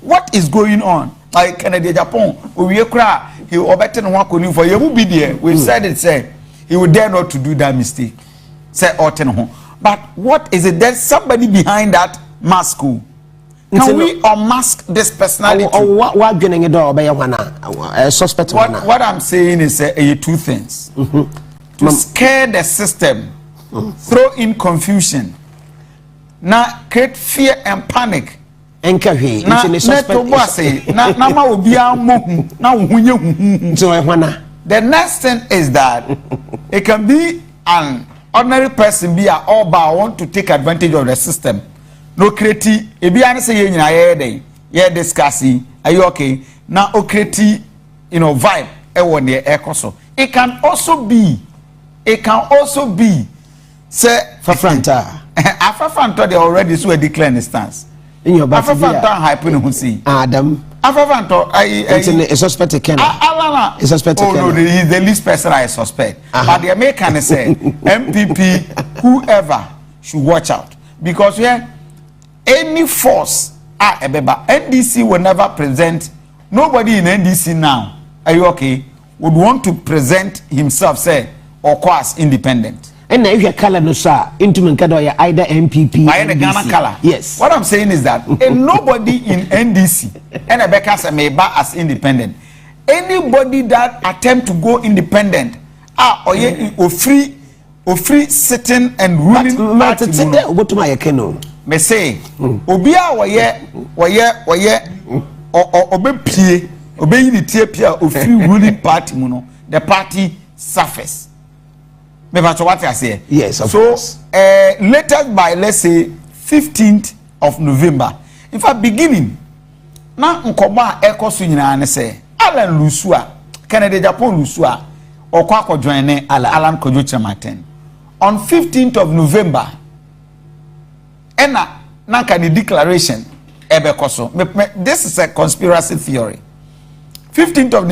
what is going on? Like Kennedy Japan, we cry. He obeted one could for you be there. We said it, say he would dare not to do that mistake. Say but what is it? There's somebody behind that mask. Can we unmask this personality? What suspect? What I'm saying is two things: to scare the system, throw in confusion, now create fear and panic. The next thing is that it can be an ordinary person be all about want to take advantage of the system. No creative, if you say yeah discussing, are you okay? Now creative, vibe it can also be say Fafranta. Afafanto they already so declare the stance. In your back. Afafanto hyping who see. Adam. Afafanto it's a suspect Ken. Alana. It's suspect. Oh no, he's the least person I suspect. But the American say MPP, whoever should watch out because any force NDC will never present. Nobody in NDC now. Are you okay? Would want to present himself say or as independent. And now if you color no sir, into either MPP. I the Ghana color. Yes. What I'm saying is that nobody in NDC and Rebecca may as independent. Anybody that attempt to go independent or free sitting and ruling party. What to my kennel? Me say obia woye obepie obeyi ni tie pia of free ruling party muno the party suffers. Me ba what I say. Yes, of so course. Latest by let's say 15th of November. In fact beginning na nkoma ekoso nyina ne say Alan Lusua Canada Japan Lusua okwa akọjoin ne Alan Kojo Chamaten on 15th of November. Ena nanka the declaration ebekoso. This is a conspiracy theory. 15th of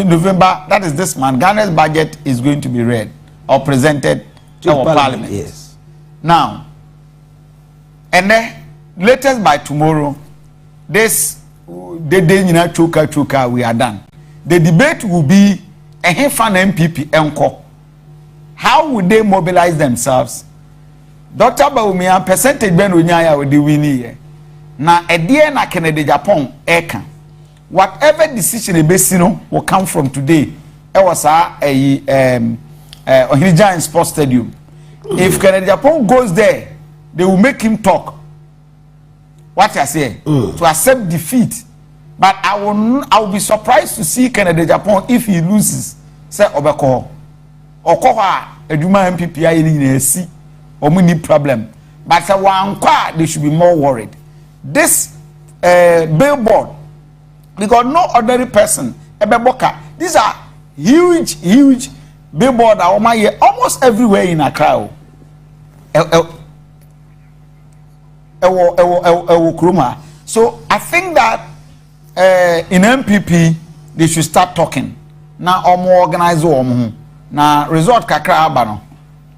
November, that is this month, Ghana's budget is going to be read or presented to our parliament. Yes. Now, and then latest by tomorrow, this we are done. The debate will be a Hefan MPP enko. How would they mobilize themselves? Dr. Baumia percentage ben unyaya with the winning. Na edie na Kennedy Japan eka. Whatever decision a besino will come from today. It was Giant Sports Stadium. If Kennedy Japan goes there, they will make him talk. What I say to accept defeat. But I will be surprised to see Kennedy Japan if he loses. Say Obeko. Okoha eduma MPP ayi see. Omuni problem, but they should be more worried. This billboard, because no ordinary person, these are huge billboard almost everywhere in Accra. So I think that in MPP they should start talking. Now organize now resort kakra abano.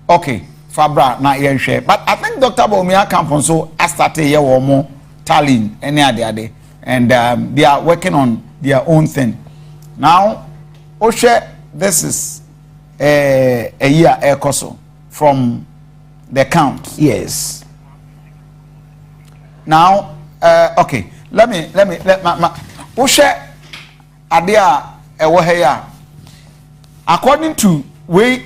Okay. Fabra na yenhwe, but I think Dr. Baumia Campon so started here or more tallying any other and they are working on their own thing. Now, Oshe, this is a year ekoso from the count. Yes. Now, okay, let Oshe adia ewoheya. According to we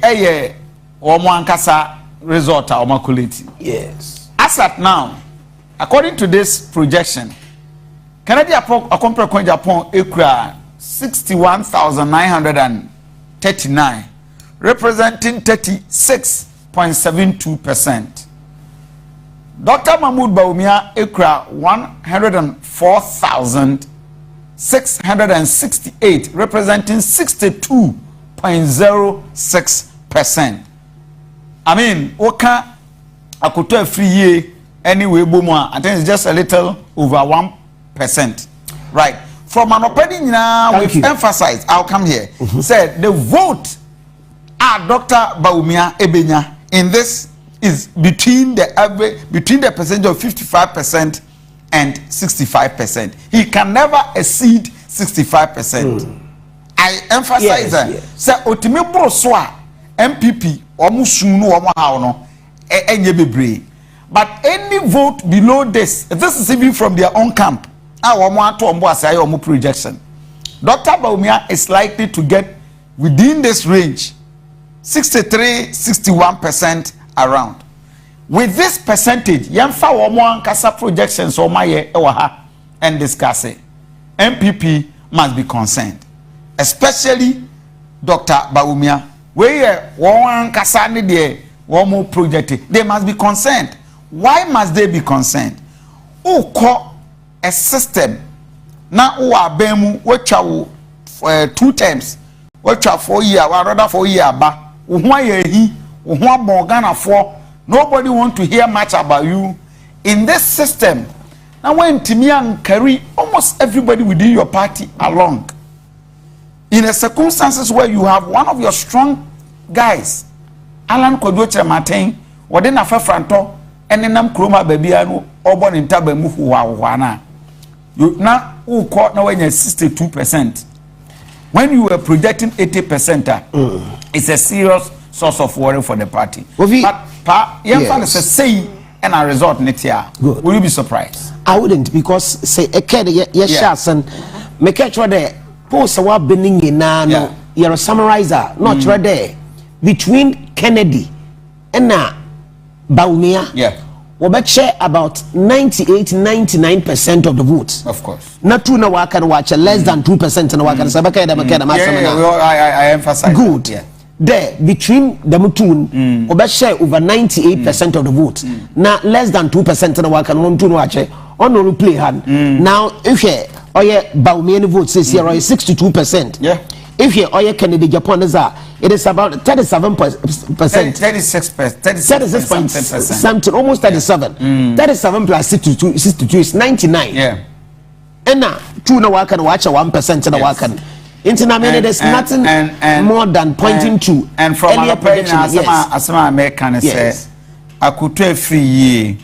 Omoankasa result or maculity. Yes. As at now, according to this projection, Canada Japan Ekra 61,939, representing 36.72%. Dr. Mahmoud Baumia Ekra 104,668, representing 62.06%. I mean, Oka Akuto free year anyway, Boma, I think it's just a little over 1%. Right. From an opening now, we've emphasized, I'll come here, said the vote at Dr. Baumia Ebenya in this is between the percentage of 55% and 65%. He can never exceed 65%. I emphasize that. Say Otimibro Swa MPP but any vote below this is even from their own camp. Projection. Dr. Baumia is likely to get within this range 63-61% around. With this percentage, Yamfa Womo Kasa projections or my and discuss it. MPP must be concerned, especially Dr. Baumia. Where one Kasani de one more projected, they must be concerned. Why must they be concerned? Who call a system now who are bemu which are 2 times, which are 4 years, or rather 4 years back, who he, who Ghana for Nobody want to hear much about you in this system. Now when Timian carry almost everybody within your party along, in a circumstances where you have one of your strong guys, Alan Kodoche Martin, or then a Franto, and then I'm Kroma Babiano, or born in Tabamu Wana. You now who caught now when you're 62%. When you were projecting 80%, it's a serious source of worry for the party. But yes. Say and a result next year. Good. Will you be surprised? I wouldn't, because say a kid yes and make sure that post a bending in now you're a summarizer, not right there between Kennedy and Baumia. Yeah. We bet share about 98-99% of the votes. Of course. Not true now. I can watch less than 2% and I emphasize. Good. Yeah. There between the Mutun, we bet share over 98% of the votes. Now less than 2% and I can want to watch it on no play hand. Now if you Baumian votes this year, 62%. Yeah. If you Kennedy Japan it is about 37%. 36%. Something, almost 37. 37 plus 62 is 99. Yeah. And now, two no work and watch a 1% in a work and international, there's nothing more than pointing to. And from our prediction, as some American says, I could tell free year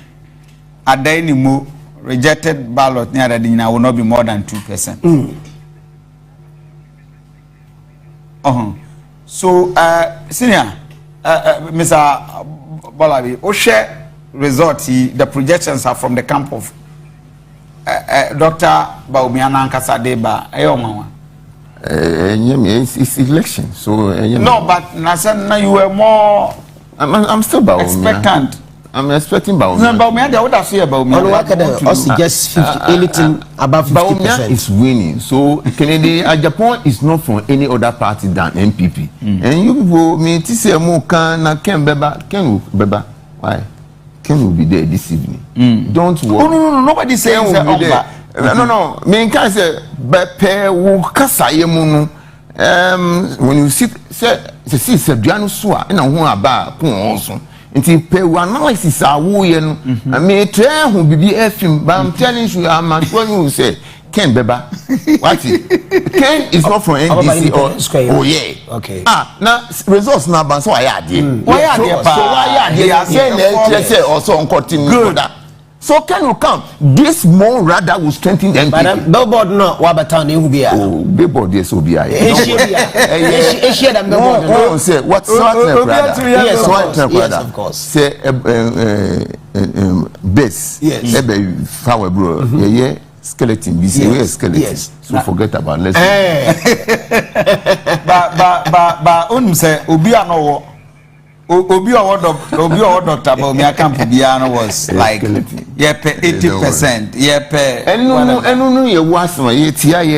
a day more rejected ballot near the dinner will not be more than 2%. So, senior, Mr. Bolabi, Oshe result, the projections are from the camp of Dr. Baumiana Kasadeba. It's election, so no, but now you were more. I'm still expectant. I'm expecting Baumia. Baumia, they would have fear Baumia. Just anything above 50%. Baumia is winning. So Kennedy Japan is not from any other party than NPP. And you people, me to say more can Ken Beba. Why? Ken will be there this evening. Don't worry. No. Nobody saying Ken will be there. No. Me can say Bepe will kasaye munu. When you see Duano Sua and a one about Ponson. Until pay analysis are wooing. I may tell who be FM, but I'm telling you, I'm not when you say Ken Beba. What is Ken is not from NDC or oh yeah. Okay. Now results now, but so I had it. Why are they saying also on cutting good. So can you come? This more rather will strengthen the NPP. But billboard no Wabatown you be. Oh, billboard yes will be. What say what's yes, of course. Say base. Yes. Flower bro. Yeah. Skeleton. Be say skeleton. Yes. So forget about let's. But say obi ano. Obi or Dr. Baumia camp Biano was like 80%. No, you was my ye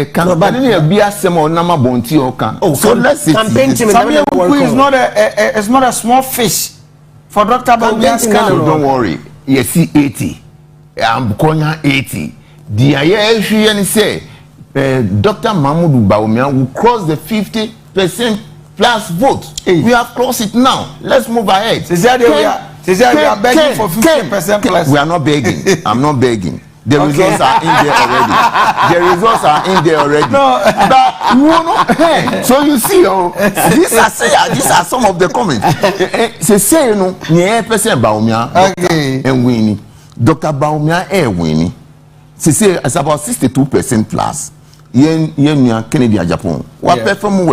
can but be a semo nama bonti oka. So let's see. It's not a small fish for Dr. Baumia's camp. So don't worry. You see 80. I'm calling 80. The IAF say Dr. Mahmoud Baumia will cross the 50% plus vote. We have crossed it now. Let's move ahead. We are begging for 50% plus. We are not begging. I'm not begging. The results are in there already. No, but so you see, these are some of the comments. Say you know, percent Baumia and winning. Dr. Baumia winning. Say it's about 62% plus. Yen Kennedy Japan. What perform well.